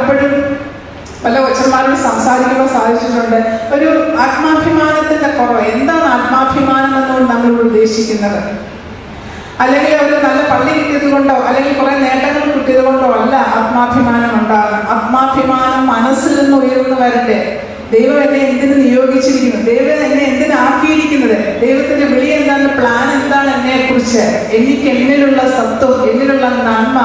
പലപ്പോഴും പല കൊച്ചന്മാരോട് സംസാരിക്കുമ്പോൾ സാധിച്ചിട്ടുണ്ട്, ഒരു ആത്മാഭിമാനത്തിന്റെ കുറവ്. എന്താണ് ആത്മാഭിമാനം എന്നുകൊണ്ട് നമ്മൾ ഉദ്ദേശിക്കുന്നത്? അല്ലെങ്കിൽ ഒരു നല്ല പള്ളി കിട്ടിയത് കൊണ്ടോ അല്ലെങ്കിൽ കുറെ നേട്ടങ്ങൾ കിട്ടിയത് കൊണ്ടോ അല്ല ആത്മാഭിമാനം ഉണ്ടാകുന്നത്. ആത്മാഭിമാനം മനസ്സിൽ നിന്ന് ഉയർന്നു വരട്ടെ. ദൈവം എന്നെ എന്തിനു നിയോഗിച്ചിരിക്കുന്നു, ദൈവം എന്നെ എന്തിനാക്കിയിരിക്കുന്നത്, ദൈവത്തിന്റെ വിളി എന്താണ്, പ്ലാൻ എന്താണ് എന്നെ കുറിച്ച്, എനിക്ക് എന്നിലുള്ള സത്വം, എന്നിലുള്ള നന്മ,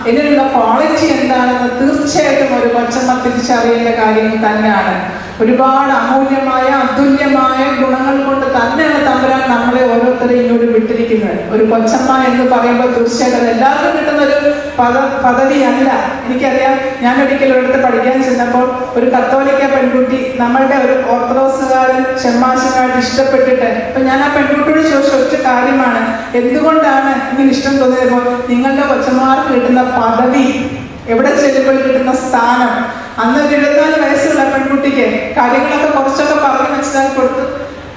എന്നിലുള്ള ക്വാളിറ്റി എന്താണെന്ന് തീർച്ചയായിട്ടും ഒരു കൊച്ചമ്മ തിരിച്ചറിയേണ്ട കാര്യം തന്നെയാണ്. ഒരുപാട് അമൂല്യമായ അതുല്യമായ ഗുണങ്ങൾ കൊണ്ട് തന്നെയാണ് തമ്പുരാൻ നമ്മളെ ഓരോരുത്തരെയും ഇങ്ങോട്ട് വിട്ടിരിക്കുന്നത്. ഒരു കൊച്ചമ്മ എന്ന് പറയുമ്പോൾ തീർച്ചയായിട്ടും അത് എല്ലാവർക്കും കിട്ടുന്ന ഒരു പദവിയല്ല. എനിക്കറിയാം, ഞാൻ ഒരിക്കലും ഒരിടത്ത് പഠിക്കാൻ ചെന്നപ്പോൾ ഒരു കത്തോലിക്ക പെൺകുട്ടി നമ്മളുടെ ഒരു ഓർത്തഡോക്സുകാരൻ ഷമ്മാശുമായിട്ട് ഇഷ്ടപ്പെട്ടിട്ട്, അപ്പൊ ഞാൻ ആ പെൺകുട്ടിയോട് ചോദിച്ച ഒറ്റ കാര്യമാണ്, എന്തുകൊണ്ടാണ് ഇങ്ങനെ ഇഷ്ടം തോന്നിയപ്പോൾ, നിങ്ങളുടെ കൊച്ചന്മാർക്ക് കിട്ടുന്ന പദവി, എവിടെ ചെല്ലുമ്പോൾ കിട്ടുന്ന സ്ഥാനം. അന്ന് 24 വയസ്സുള്ള പെൺകുട്ടിക്ക് കാര്യങ്ങളൊക്കെ കുറച്ചൊക്കെ പറഞ്ഞ് മനസ്സിലാക്കി കൊടുത്തു.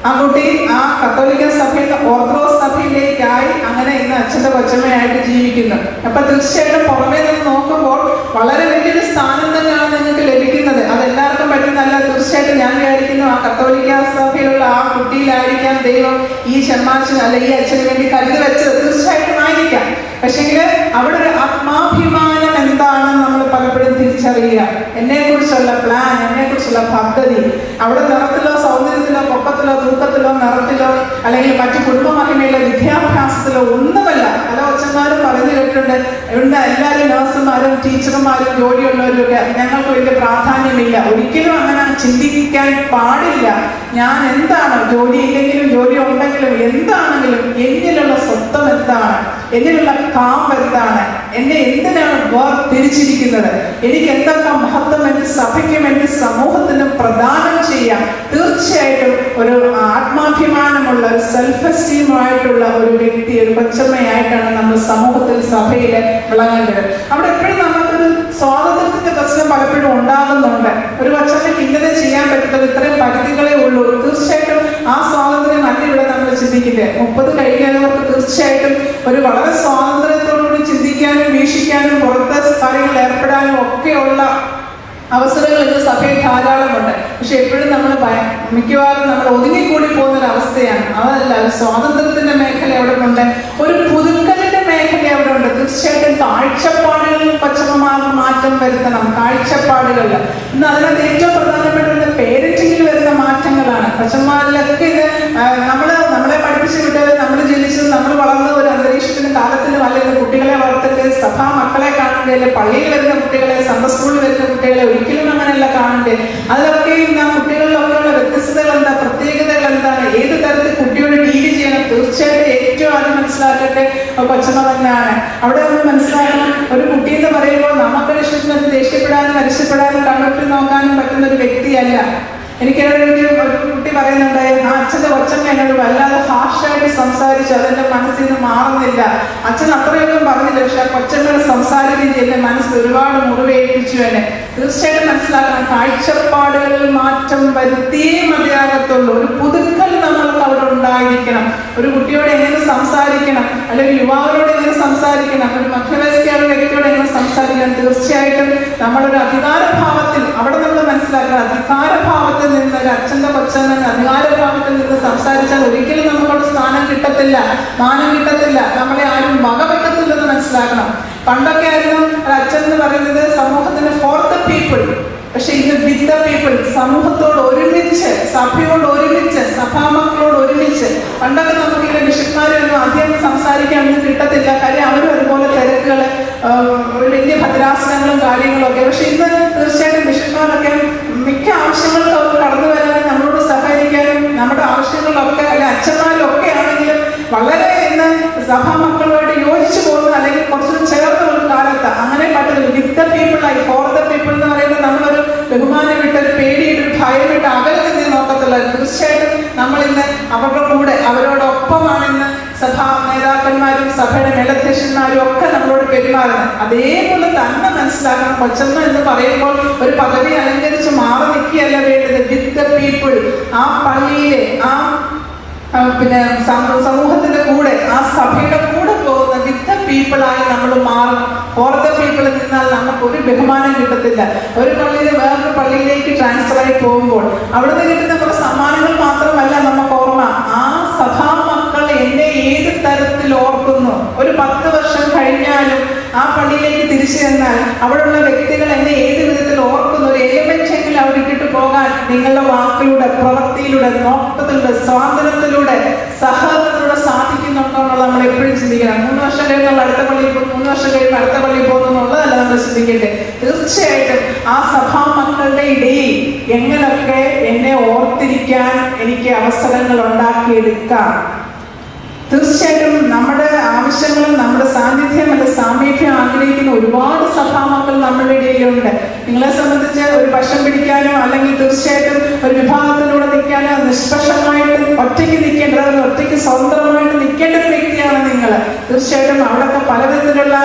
ആ കുട്ടി ആ കത്തോലിക്ക സഭയിൽ ഓർത്തഡോക്സ് സഭയിലേക്കായി അങ്ങനെ ഇന്ന് അച്ഛന്റെ കൊച്ചമ്മയായിട്ട് ജീവിക്കുന്നു. അപ്പൊ തീർച്ചയായിട്ടും പുറമേ നിന്ന് നോക്കുമ്പോൾ വളരെ വലിയൊരു സ്ഥാനം തന്നെയാണ് നിങ്ങൾക്ക് ലഭിക്കുന്നത്. അതെല്ലാവർക്കും പറ്റുന്നതല്ല. തീർച്ചയായിട്ടും ഞാൻ വിചാരിക്കുന്നു ആ കത്തോലിക്ക സഭയിലുള്ള ആ കുട്ടിയിലായിരിക്കാം ദൈവം ഈ ഷമ്മാശന് അല്ല ഈ അച്ഛന് വേണ്ടി കരുതി വെച്ചത്. തീർച്ചയായിട്ടും ആയിരിക്കാം. പക്ഷെങ്കിൽ അവിടെ ഒരു ആത്മാഭിമാനം എന്താണെന്ന് നമ്മൾ പലപ്പോഴും തിരിച്ചറിയുക. എന്നെ കുറിച്ചുള്ള പ്ലാൻ, എന്നെ കുറിച്ചുള്ള പദ്ധതി അവിടെ നിറത്തിലോ സൗന്ദര്യത്തിലോ പൊക്കത്തിലോ തൂക്കത്തിലോ നിറത്തിലോ അല്ലെങ്കിൽ മറ്റു കുടുംബ മഹിമയിലോ വിദ്യാഭ്യാസത്തിലോ ഒന്നുമല്ല. പല കൊച്ചന്മാരും പറഞ്ഞു കേട്ടിട്ടുണ്ട്, ഇവിടെ എല്ലാവരും നഴ്സുമാരും ടീച്ചർമാരും ജോലിയുള്ളവരും ഒക്കെ, ഞങ്ങൾക്ക് വലിയ പ്രാധാന്യമില്ല. ഒരിക്കലും അങ്ങനെ ചിന്തിക്കാൻ പാടില്ല. ഞാൻ എന്താണ്, ജോലി ഇല്ലെങ്കിലും ജോലി ഉണ്ടെങ്കിലും എന്താണെങ്കിലും എന്നിലുള്ള സ്വത്വം എന്താണ്, എന്നിലുള്ള കാമ്പ് എന്താണ്, എന്നെ എന്തിനാണ് തിരിച്ചിരിക്കുന്നത്, എനിക്ക് എന്തൊക്കെ മഹത്വം എന്റെ സഭയ്ക്കും എന്റെ സമൂഹത്തിനും പ്രദാനം ചെയ്യാം. തീർച്ചയായിട്ടും ഒരു ആത്മാഭിമാനമുള്ള ഒരു സെൽഫ് എസ്റ്റീമായിട്ടുള്ള ഒരു വ്യക്തി, ഒരു കൊച്ചമ്മയായിട്ടാണ് നമ്മൾ സമൂഹത്തിൽ സഭയിൽ വിളങ്ങേണ്ടത്. അവിടെ എപ്പോഴും നമുക്കൊരു സ്വാതന്ത്ര്യത്തിന്റെ പ്രശ്നം പലപ്പോഴും ഉണ്ടാകുന്നുണ്ട്. ഒരു കൊച്ചമ്മയ്ക്ക് ഇങ്ങനെ ചെയ്യാൻ പറ്റുന്നത് ഇത്രയും പരിധികളെ ഉള്ളൂ. തീർച്ചയായിട്ടും ആ സ്വാതന്ത്ര്യം അല്ല ഇവിടെ നമ്മൾ ചിന്തിക്കില്ലേ. 30 കഴിഞ്ഞവർക്ക് തീർച്ചയായിട്ടും ഒരു വളരെ സ്വാതന്ത്ര്യത്തോടുകൂടി ചിന്തിക്കാനും വീക്ഷിക്കാനും പുറത്തെ കാര്യങ്ങളിൽ ഏർപ്പെടാനും ഒക്കെയുള്ള അവസരങ്ങൾ ഇന്ന് സഭയിൽ ധാരാളമുണ്ട്. പക്ഷെ എപ്പോഴും നമ്മൾ മിക്കവാറും നമ്മൾ ഒതുങ്ങിക്കൂടി പോകുന്നൊരു അവസ്ഥയാണ്. അതല്ല, ഒരു സ്വാതന്ത്ര്യത്തിന്റെ മേഖല എവിടെ ഉണ്ട്, ഒരു പുതുക്കലിന്റെ മേഖല എവിടെ ഉണ്ട്. തീർച്ചയായിട്ടും കാഴ്ചപ്പാടുകളിൽ കൊച്ചമ്മമാർക്ക് മാറ്റം വരുത്തണം. കാഴ്ചപ്പാടുകളിൽ ഇന്ന് അതിനകത്ത് ഏറ്റവും പ്രധാനപ്പെട്ട പേരന്റിങ്ങിൽ വരുന്ന മാറ്റങ്ങളാണ്. കൊച്ചന്മാരിലൊക്കെ ഇത് നമ്മളെ പഠിപ്പിച്ചു വിട്ടത്, നമ്മൾ ജനിച്ചത്, നമ്മൾ വളർന്ന ഒരു അന്തരീക്ഷത്തിനും കാലത്തിനും അല്ലെങ്കിൽ കുട്ടികളെ വളർത്തിട്ട് സഭാ മക്കളെ കാണണ്ടേ, പള്ളിയിൽ വരുന്ന കുട്ടികളെ, സൺഡേ സ്കൂളിൽ വരുന്ന കുട്ടികളെ ഒരിക്കലും അങ്ങനെയല്ല കാണണ്ടേ. അതിലൊക്കെയും ആ കുട്ടികളിലൊക്കെയുള്ള വ്യത്യസ്തതകൾ എന്താ, പ്രത്യേകതകൾ എന്താണ്, ഏത് തരത്തിൽ കുട്ടിയോട് ഡീൽ ചെയ്യണം. തീർച്ചയായിട്ടും ഏറ്റവും ആദ്യം മനസ്സിലാക്കട്ടെ കൊച്ചമ്മ തന്നെയാണ്. അവിടെ നമ്മൾ മനസ്സിലാക്കണം, ഒരു കുട്ടി എന്ന് പറയുമ്പോൾ നമുക്കൊരു ഇഷ്ടത്തിന് ദേഷ്യപ്പെടാനും അരിശപ്പെടാനും കണ്ടിട്ട് നോക്കാനും പറ്റുന്ന ഒരു വ്യക്തിയല്ല. എനിക്കൊരു കുട്ടി പറയുന്നുണ്ട്, ആ അച്ഛന്റെ കൊച്ചമ്മ എന്നോട് വല്ലാതെ ഹാർഷായിട്ട് സംസാരിച്ചു, അതെന്റെ മനസ്സിൽ നിന്ന് മാറുന്നില്ല. അച്ഛൻ അത്രയൊന്നും പറഞ്ഞില്ല, പക്ഷെ ആ കൊച്ചമ്മയുടെ സംസാര രീതി എന്റെ മനസ്സിൽ ഒരുപാട് മുറിവേൽപ്പിച്ചു എന്നെ. തീർച്ചയായിട്ടും മനസ്സിലാക്കണം, കാഴ്ചപ്പാടുകളിൽ മാറ്റം വരുത്തിയേ മതിയാകത്തുള്ളൂ. ഒരു പുതുക്കൽ നമ്മൾക്ക് അവിടെ ഉണ്ടായിരിക്കണം. ഒരു കുട്ടിയോട് എങ്ങനെ സംസാരിക്കണം, അല്ലെങ്കിൽ യുവാവിനോട് എങ്ങനെ സംസാരിക്കണം, ഒരു മധ്യവയസ്കയായ വ്യക്തിയോട് എങ്ങനെ സംസാരിക്കണം. തീർച്ചയായിട്ടും നമ്മളൊരു അധികാരഭാവത്തിൽ അവിടെ നമ്മൾ മനസ്സിലാക്കണം, അധികാരഭാവത്തിൽ നിന്ന് ഒരു അച്ഛന്റെ കൊച്ചമ്മ അധികാരഭാവത്തിൽ നിന്ന് സംസാരിച്ചാൽ ഒരിക്കലും നമുക്കവിടെ സ്ഥാനം കിട്ടത്തില്ല, മാനം കിട്ടത്തില്ല, നമ്മളെ ആരും വകവെക്കത്തില്ലെന്ന് മനസ്സിലാക്കണം. പണ്ടൊക്കെ ആയിരുന്നു അച്ഛൻ എന്ന് പറയുന്നത് സമൂഹത്തിന് ഫോർ ദ പീപ്പിൾ. പക്ഷെ ഇന്ന് വിത്ത് ദ പീപ്പിൾ, സമൂഹത്തോട് ഒരുമിച്ച്, സഭയോട് ഒരുമിച്ച്, സഭാമക്കളോട് ഒരുമിച്ച്. പണ്ടൊക്കെ നമുക്ക് ഇങ്ങനെ ബിഷപ്പ്മാരൊന്നും അധികം സംസാരിക്കാനൊന്നും കിട്ടത്തില്ല, കാര്യം അവരും അതുപോലെ തിരക്കുകൾ, വലിയ ഭദ്രാസനങ്ങളും കാര്യങ്ങളും ഒക്കെ. പക്ഷെ ഇന്ന് തീർച്ചയായിട്ടും ബിഷപ്പ്മാരൊക്കെ മിക്ക ആവശ്യങ്ങൾക്ക് അവർ കടന്നു വരാനും നമ്മളോട് സഹകരിക്കാനും നമ്മുടെ ആവശ്യങ്ങളിലൊക്കെ അല്ലെ അച്ഛന്മാരൊക്കെ ആണെങ്കിലും വളരെ ഇന്ന് സഭാമക്കളുമായിട്ട് യോജിച്ചു പോകുന്ന അല്ലെങ്കിൽ കുറച്ചുകൂടി ചേർന്ന ഒരു കാലത്ത് അങ്ങനെ പറ്റുന്നത് വിത്ത് ദ പീപ്പിൾ ആയി. ഫോർ ദ പീപ്പിൾ എന്ന് പറയുന്നത് നമ്മളൊരു ബഹുമാനം വിട്ട്, ഒരു പേടിയിട്ട്, ഒരു ഭയം വിട്ട് അകലത്തിൽ നോക്കത്തുള്ള. തീർച്ചയായിട്ടും നമ്മൾ ഇന്ന് അവരുടെ കൂടെ, അവരോടൊപ്പമാണ് ഇന്ന് സഭാ നേതാക്കന്മാരും സഭയുടെ മേലധ്യക്ഷന്മാരും ഒക്കെ നമ്മളോട് പെരുമാറുന്നത്. അതേപോലെ തന്നെ മനസ്സിലാക്കണം, കൊച്ചമ്മ എന്ന് പറയുമ്പോൾ ഒരു പദവി അലങ്കരിച്ച് മാറി നിൽക്കുകയല്ല വേണ്ടത്. വിത്ത് ദ പീപ്പിൾ, ആ പള്ളിയിലെ, ആ സമൂഹത്തിന്റെ കൂടെ, ആ സഭയുടെ കൂടെ പോകുന്ന വിത്ത് ദ പീപ്പിൾ ആയി നമ്മൾ മാറണം. ഫോർ ദ പീപ്പിൾ നിന്നാൽ നമുക്ക് ഒരു ബഹുമാനം കിട്ടത്തില്ല. ഒരു പള്ളിയിൽ വേറൊരു പള്ളിയിലേക്ക് ട്രാൻസ്ഫർ ആയി പോകുമ്പോൾ അവിടുന്ന് കിട്ടുന്ന കുറെ സമ്മാനങ്ങൾ മാത്രമല്ല നമുക്ക് ഓർമ്മ, ആ സഭാമക്കൾ എന്നെ ഏത് തരത്തിൽ ഓർക്കുന്നു. ഒരു 10 വർഷം കഴിഞ്ഞാലും ആ പള്ളിയിലേക്ക് തിരിച്ചു ചെന്നാൽ അവിടെയുള്ള വ്യക്തികൾ എന്നെ ഏത് വിധത്തിൽ ഓർക്കുന്നു. ഒരു എലിമെന്റെങ്കിലും അവിടെ ഇട്ടിട്ട് പോകാൻ നിങ്ങളുടെ വാക്കിലൂടെ, പ്രവൃത്തിയിലൂടെ, നോട്ടത്തിലൂടെ, സ്വാതന്ത്ര്യത്തിലൂടെ, സഹകരണത്തിലൂടെ സാധിക്കുന്നുണ്ടോ എന്നുള്ളത് നമ്മൾ എപ്പോഴും ചിന്തിക്കണം. 3 വർഷം കഴിയുമ്പോൾ അടുത്ത പള്ളിയിൽ പോകും, 3 വർഷം കഴിയുമ്പോൾ അടുത്ത പള്ളിയിൽ പോകുന്നു എന്നുള്ളതല്ല നമ്മൾ ചിന്തിക്കേണ്ടത്. തീർച്ചയായിട്ടും ആ സഭാമക്കളുടെ ഇടയിൽ എങ്ങനെയൊക്കെ എന്നെ ഓർത്തിരിക്കാൻ എനിക്ക് അവസരങ്ങൾ ഉണ്ടാക്കിയെടുക്കാം. തീർച്ചയായിട്ടും നമ്മുടെ ആവശ്യങ്ങളും നമ്മുടെ സാന്നിധ്യം അല്ല സാമീപ്യം ആഗ്രഹിക്കുന്ന ഒരുപാട് സഭാമക്കൾ നമ്മളുടെ ഇടയിലുണ്ട്. നിങ്ങളെ സംബന്ധിച്ച് ഒരു പക്ഷം പിടിക്കാനോ അല്ലെങ്കിൽ തീർച്ചയായിട്ടും ഒരു വിഭാഗത്തിലൂടെ നിൽക്കാനോ നിഷ്പക്ഷമായിട്ട് ഒറ്റയ്ക്ക് നിൽക്കേണ്ടത്, ഒറ്റയ്ക്ക് സ്വതന്ത്രമായിട്ട് നിൽക്കേണ്ട ഒരു വ്യക്തിയാണ് നിങ്ങൾ. തീർച്ചയായിട്ടും അവിടെയൊക്കെ പലവിധത്തിലുള്ള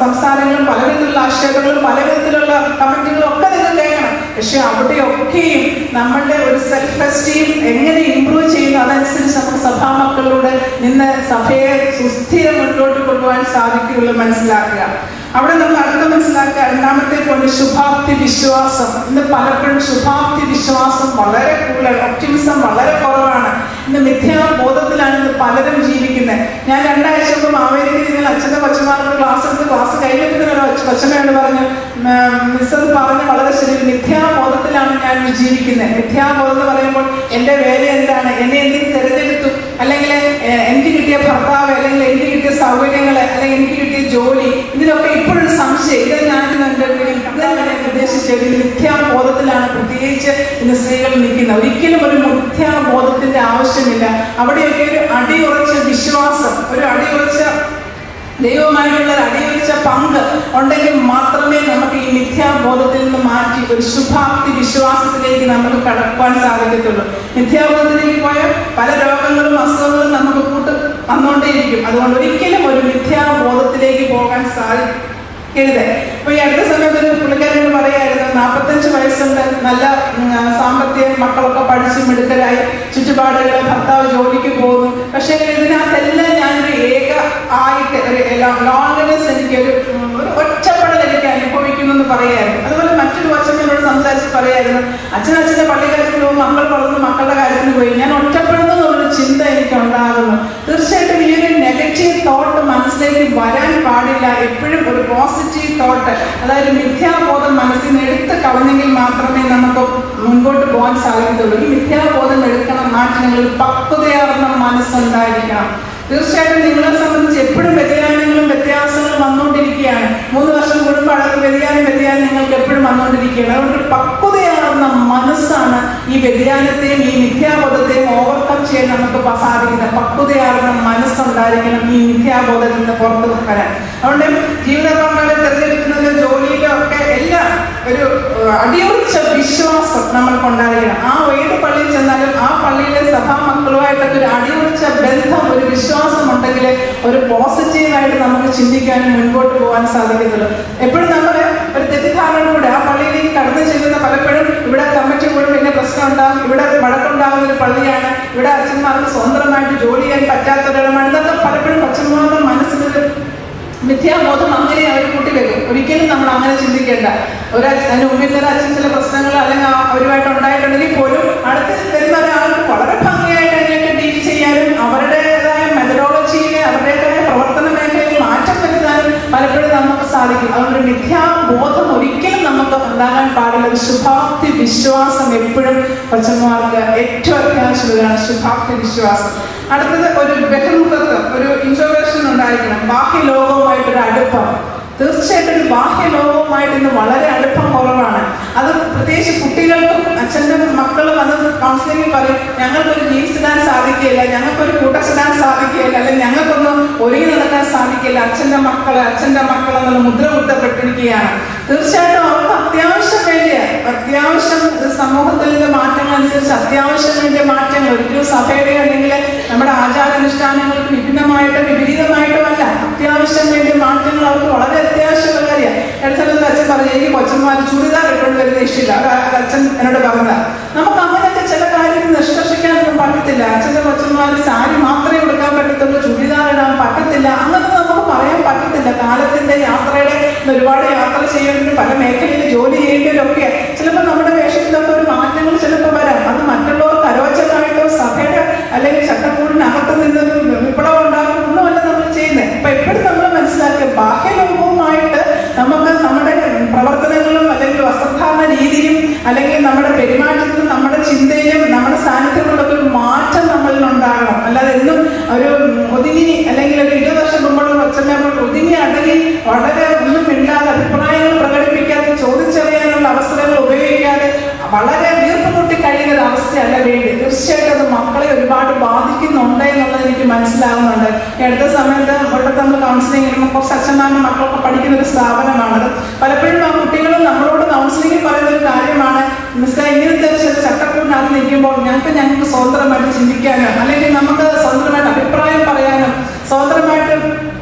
സംസാരങ്ങളും പലവിധത്തിലുള്ള ആക്ഷേപങ്ങളും പലവിധത്തിലുള്ള കമന്റുകളും ഒക്കെ നിങ്ങൾ കേൾക്കണം. പക്ഷെ അവിടെയൊക്കെയും നമ്മളുടെ ഒരു സെൽഫ് എസ്റ്റീം എങ്ങനെ ഇംപ്രൂവ് ചെയ്യുന്നു അതനുസരിച്ച് നമുക്ക് സഭാമക്കളിലൂടെ നിന്ന് സഭയെ സുസ്ഥിരം മുന്നോട്ട് കൊണ്ടുപോകാൻ സാധിക്കുകയുള്ളൂ മനസ്സിലാക്കുക. അവിടെ നമ്മൾ അടുത്ത മനസ്സിലാക്കുക. രണ്ടാമത്തെ കൊണ്ട് ശുഭാപ്തി വിശ്വാസം. ഇന്ന് പലപ്പോഴും ശുഭാപ്തി വിശ്വാസം വളരെ കൂടുതലാണ്, ഒപ്റ്റിമിസം വളരെ കുറവാണ്. ഇന്ന് മിഥ്യാബോധത്തിലാണ് ഇന്ന് പലരും ജീവിക്കുന്നത്. ഞാൻ 2 ആഴ്ച മുമ്പ് മാവേലിയിൽ നിങ്ങൾ അച്ഛൻ്റെ കൊച്ചന്മാർക്ക് ക്ലാസ് കഴിഞ്ഞിട്ട് കൊച്ചമ്മയോട് പറഞ്ഞു, മിസ് അത് പറഞ്ഞ് വളരെ ശരി, മിഥ്യാബോധത്തിലാണ് ഞാൻ ജീവിക്കുന്നത്. മിഥ്യാബോധം എന്ന് പറയുമ്പോൾ എൻ്റെ വേല എന്താണ്, എന്നെ എന്തെങ്കിലും തിരഞ്ഞെടുത്തു, അല്ലെങ്കിൽ എനിക്ക് കിട്ടിയ ഭർത്താവ്, അല്ലെങ്കിൽ എനിക്ക് കിട്ടിയ സൗകര്യങ്ങൾ, അല്ലെങ്കിൽ എനിക്ക് കിട്ടിയ ജോലി, ഇതിലൊക്കെ ഇപ്പോഴും സംശയം. ഇത് ഞാൻ എൻ്റെ ഉദ്ദേശിച്ചത് മിഥ്യാബോധത്തിലാണ് പ്രത്യേകിച്ച് ഇന്ന് സ്ത്രീകൾ നിൽക്കുന്നത്. ഒരിക്കലും ഒരു മിഥ്യാബോധത്തിന്റെ ആവശ്യമില്ല. അവിടെയൊക്കെ ഒരു അടിയുറച്ച വിശ്വാസം, ഒരു അടിയുറച്ച ദൈവമായിട്ടുള്ള അടിയുറച്ച പങ്ക് ഉണ്ടെങ്കിൽ മാത്രമേ നമുക്ക് ഈ മിഥ്യാബോധത്തിൽ നിന്ന് മാറ്റി ഒരു ശുഭാപ്തി വിശ്വാസത്തിലേക്ക് നമുക്ക് കടക്കാൻ സാധിക്കത്തുള്ളൂ. മിഥ്യാബോധത്തിലേക്ക് പോയാൽ പല രോഗങ്ങളും അസുഖങ്ങളും നമുക്ക് കൂട്ട് വന്നുകൊണ്ടേയിരിക്കും. അതുകൊണ്ട് ഒരിക്കലും ഒരു മിഥ്യാബോധത്തിലേക്ക് പോകാൻ സാധിക്കരുത്. ഇപ്പൊ ഈ അടുത്ത സമയത്ത് ഒരു പുള്ളിക്കാരനോട് പറയായിരുന്നു, 45 വയസ്സുണ്ട്, നല്ല സാമ്പത്തിക, മക്കളൊക്കെ പഠിച്ച് മിടുക്കരായി, ചുറ്റുപാടുകൾ, ഭർത്താവ് ജോലിക്ക് പോകുന്നു. പക്ഷെ ഇതിനകത്തെല്ലാം ഞാനൊരു ഏക ആയിട്ട് ഒരു ലോൺലിനെസ്, എനിക്കൊരു ഒറ്റപ്പെടൽ എനിക്ക് അനുഭവിക്കുന്നു എന്ന് പറയായിരുന്നു. അതുപോലെ മറ്റൊരു അച്ഛനോട് സംസാരിച്ച് പറയായിരുന്നു, അച്ഛൻ്റെ പള്ളിക്കാര്യത്തിന് പോകും, മക്കൾ വളർന്ന് മക്കളുടെ കാര്യത്തിന് പോയി, ഞാൻ ഒറ്റപ്പെടുന്നു എന്നുള്ളൊരു ചിന്ത എനിക്ക് ഉണ്ടാകുന്നു. തീർച്ചയായിട്ടും ഈ ഒരു നെഗറ്റീവ് തോട്ട് മനസ്സിലേക്ക് വരാൻ പാടില്ല. എപ്പോഴും ഒരു പോസിറ്റീവ് തോട്ട്, അതായത് മിഥ്യാബോധം മനസ്സിൽ നിന്ന് എടുത്ത് കളഞ്ഞെങ്കിൽ മാത്രമേ നമുക്ക് മുൻപോട്ട് പോകാൻ സാധിക്കത്തുള്ളൂ. ഈ മിഥ്യാബോധം എടുക്കണം, മാറ്റങ്ങൾ, പക്വതയാർന്ന മനസ്സുണ്ടായിരിക്കണം. തീർച്ചയായിട്ടും നിങ്ങളെ സംബന്ധിച്ച് എപ്പോഴും വ്യതിയാനങ്ങളും വ്യത്യാസങ്ങളും വന്നുകൊണ്ടിരിക്കുകയാണ്. 3 വർഷം കൂടുമ്പോൾ അടക്കം വ്യതിയാനം നിങ്ങൾക്ക് എപ്പോഴും വന്നുകൊണ്ടിരിക്കുകയാണ്. അതുകൊണ്ട് പക്വതയാർന്ന മനസ്സാണ് ഈ വ്യതിയാനത്തെയും ഈ മിഥ്യാബോധത്തെയും ഓവർകം ചെയ്യാൻ നമുക്ക് സാധിക്കുന്നത്. പക്വതയാർന്ന മനസ്സുണ്ടായിരിക്കണം ഈ മിഥ്യാബോധത്തിൽ നിന്ന് പുറത്തു വരാൻ. അതുകൊണ്ട് ജീവിത പങ്കാളി തിരഞ്ഞെടുക്കുന്നതിലും ജോലിയിലും ഒക്കെ എല്ലാം ഒരു അടിയുറച്ച വിശ്വാസം നമ്മൾക്കുണ്ടായിരിക്കണം. ആ ഏത് പള്ളിയിൽ ചെന്നാലും ആ പള്ളിയിലെ സഭാമക്കളുമായിട്ടൊക്കെ ഒരു അടിയുറച്ച ബന്ധം, ഒരു വിശ്വാസം ഉണ്ടെങ്കിൽ ഒരു പോസിറ്റീവായിട്ട് നമുക്ക് ചിന്തിക്കാനും മുൻപോട്ട് പോകാൻ സാധിക്കത്തുള്ളൂ. എപ്പോഴും നമ്മൾ ഒരു തെറ്റിദ്ധാരണയോടെ ആ പള്ളിയിലേക്ക് കടന്നു ചെല്ലുന്ന പലപ്പോഴും ഇവിടെ കമ്മിറ്റി കൂടും, പിന്നെ പ്രശ്നം ഉണ്ടാകും, ഇവിടെ വഴക്കുണ്ടാകുന്ന ഒരു പള്ളിയാണ്, ഇവിടെ അച്ഛന്മാർക്ക് സ്വന്തമായിട്ട് ജോലി ചെയ്യാൻ പറ്റാത്തവരാണ്. ഇതൊക്കെ പലപ്പോഴും അച്ഛന്മാരുടെ മനസ്സിലൊരു മിഥ്യാബോധം അങ്ങനെ അവർ കൂട്ടിവെക്കും. ഒരിക്കലും നമ്മൾ അങ്ങനെ ചിന്തിക്കേണ്ട. അതിന് മുമ്പിൽ നിന്ന് അച്ഛൻ ചില പ്രശ്നങ്ങൾ അല്ലെങ്കിൽ അവരുമായിട്ട് ഉണ്ടായിട്ടുണ്ടെങ്കിൽ പോലും അടുത്ത് വരുന്ന ഒരാൾക്ക് വളരെ ഭംഗിയായിട്ട് അതിനൊക്കെ ഡീൽ ചെയ്യാനും അവരുടേതായ മെത്തഡോളജിയിൽ അവരുടേതായ പ്രവർത്തന മേഖലയിൽ മാറ്റം വരുത്താനും പലപ്പോഴും നമുക്ക് സാധിക്കും. അതുകൊണ്ട് മിഥ്യാബോധം ഒരിക്കലും നമുക്ക് ഉണ്ടാകാൻ പാടില്ല. ഒരു ശുഭാപ്തി വിശ്വാസം എപ്പോഴും കൊച്ചന്മാർക്ക് ഏറ്റവും അത്യാവശ്യമാണ്, ശുഭാപ്തി വിശ്വാസം. അടുത്തത് ഒരു ബഹിർമുഖത്വം, ഒരു ഇൻട്രോവേർഷൻ ഉണ്ടായിരിക്കണം. ബാഹ്യ ലോകവുമായിട്ടൊരു അടുപ്പം. തീർച്ചയായിട്ടും ഒരു ബാഹ്യ ലോകവുമായിട്ട് ഇന്ന് വളരെ അടുപ്പം കുറവാണ്. അത് പ്രത്യേകിച്ച് കുട്ടികൾക്കും അച്ഛൻ്റെ മക്കളും അത് കൗൺസിലിംഗിൽ പറയും, ഞങ്ങൾക്കൊരു ജീൻസ് ഇടാൻ സാധിക്കില്ല, ഞങ്ങൾക്കൊരു കൂട്ടസ് ഇടാൻ സാധിക്കില്ല, അല്ലെങ്കിൽ ഞങ്ങൾക്കൊന്നും ഒരുങ്ങി നടക്കാൻ സാധിക്കില്ല. അച്ഛൻ്റെ മക്കൾ എന്നുള്ള മുദ്ര കുത്തപ്പെട്ടിരിക്കുകയാണ്. തീർച്ചയായിട്ടും അവർക്ക് അത്യാവശ്യം വേണ്ടിയ അത്യാവശ്യം സമൂഹത്തിലെ മാറ്റങ്ങൾ അനുസരിച്ച് അത്യാവശ്യം വേണ്ടിയ മാറ്റങ്ങൾ ഒരിക്കലും സഭയുടെ അല്ലെങ്കിൽ നമ്മുടെ ആചാരാനുഷ്ഠാനങ്ങൾക്ക് വിഭിന്നമായിട്ടോ വിപരീതമായിട്ടോ അല്ല, അത്യാവശ്യം വേണ്ടിയ മാറ്റങ്ങൾ അവർക്ക് വളരെ അത്യാവശ്യമുള്ള കാര്യമാണ്. ഇടസ്ഥലത്ത് അച്ഛൻ പറഞ്ഞു, എനിക്ക് കൊച്ചന്മാർ ചുരിദാർ ഇട്ടുകൊണ്ട് വരുന്ന ഇഷ്ടമില്ല. അച്ഛൻ എന്നോട് പറഞ്ഞതാണ്. നമുക്ക് അങ്ങനെയൊക്കെ ചില കാര്യങ്ങൾ നിഷ്കർഷിക്കാനൊന്നും പറ്റത്തില്ല. അച്ഛൻ്റെ കൊച്ചന്മാർ സാരി മാത്രമേ എടുക്കാൻ പറ്റത്തുള്ളൂ, ചുരിദാർ ഇടാൻ പറ്റത്തില്ല, അങ്ങനത്തെ നമുക്ക് പറയാൻ പറ്റത്തില്ല. കാലത്തിന്റെ യാത്രയുടെ ഒരുപാട് യാത്ര ചെയ്യേണ്ടതും പല മേഖലയിൽ ജോലി ചെയ്യേണ്ടവരൊക്കെ ചിലപ്പോൾ നമ്മുടെ വേഷത്തിലൊക്കെ ഒരു മാറ്റങ്ങൾ ചിലപ്പോൾ വരാം. അത് മറ്റുള്ളവർക്ക് അരോചകമായിട്ടോ സഭയുടെ അല്ലെങ്കിൽ ചട്ടക്കൂടിനകത്ത് നിന്ന് വിപ്ലവം ഉണ്ടാക്കുന്നൊന്നുമല്ല നമ്മൾ ചെയ്യുന്നത്. അപ്പൊ എപ്പോഴും നമ്മൾ മനസ്സിലാക്കുക, ബാഹ്യലോകവുമായിട്ട് നമുക്ക് നമ്മുടെ പ്രവർത്തനങ്ങളും അല്ലെങ്കിൽ വസ്ത്രധാരണ രീതിയും അല്ലെങ്കിൽ നമ്മുടെ പെരുമാറ്റത്തിലും നമ്മുടെ ചിന്തയിലും നമ്മുടെ സാന്നിധ്യങ്ങളിലൊക്കെ ഒരു മാറ്റം നമ്മളിൽ ഉണ്ടാകണം. അല്ലാതെ എന്നും ഒരു ഒതുങ്ങി അല്ലെങ്കിൽ ഒരു 20 വർഷം മുമ്പുള്ള കൊച്ചമ്മ ഒതുങ്ങി അടങ്ങി വളരെ ഒന്നും മിണ്ടാതെ അഭിപ്രായങ്ങൾ പ്രകടിപ്പിക്കാതെ ചോദിച്ചറിയാനുള്ള അവസരങ്ങൾ ഉപയോഗിക്കാതെ വളരെ വീർപ്പ് മുട്ടി കഴിയുന്ന ഒരു അവസ്ഥയല്ല വേണ്ടി. തീർച്ചയായിട്ടും അത് മക്കളെ ഒരുപാട് ബാധിക്കുന്നുണ്ട് എന്നുള്ളത് എനിക്ക് മനസ്സിലാകുന്നുണ്ട്. ഈ അടുത്ത സമയത്ത് ഇവിടുത്തെ നമ്മൾ കൗൺസിലിംഗ് ചെയ്യുമ്പോൾ കുറച്ച് അച്ഛന്മാരും മക്കളൊക്കെ പഠിക്കുന്ന ഒരു സ്ഥാപനമാണത്. പലപ്പോഴും ആ കുട്ടികളും നമ്മളോട് കൗൺസിലിംഗിൽ പറയുന്ന ഒരു കാര്യമാണ്, മിസ്സേ ഇങ്ങനത്തെ ചില ചട്ടക്കൂടിനകത്ത് നിൽക്കുമ്പോൾ ഞങ്ങൾക്ക് സ്വതന്ത്രമായിട്ട് ചിന്തിക്കാനോ അല്ലെങ്കിൽ നമുക്ക് സ്വതന്ത്രമായിട്ട് അഭിപ്രായം പറയാനോ സ്വതന്ത്രമായിട്ട്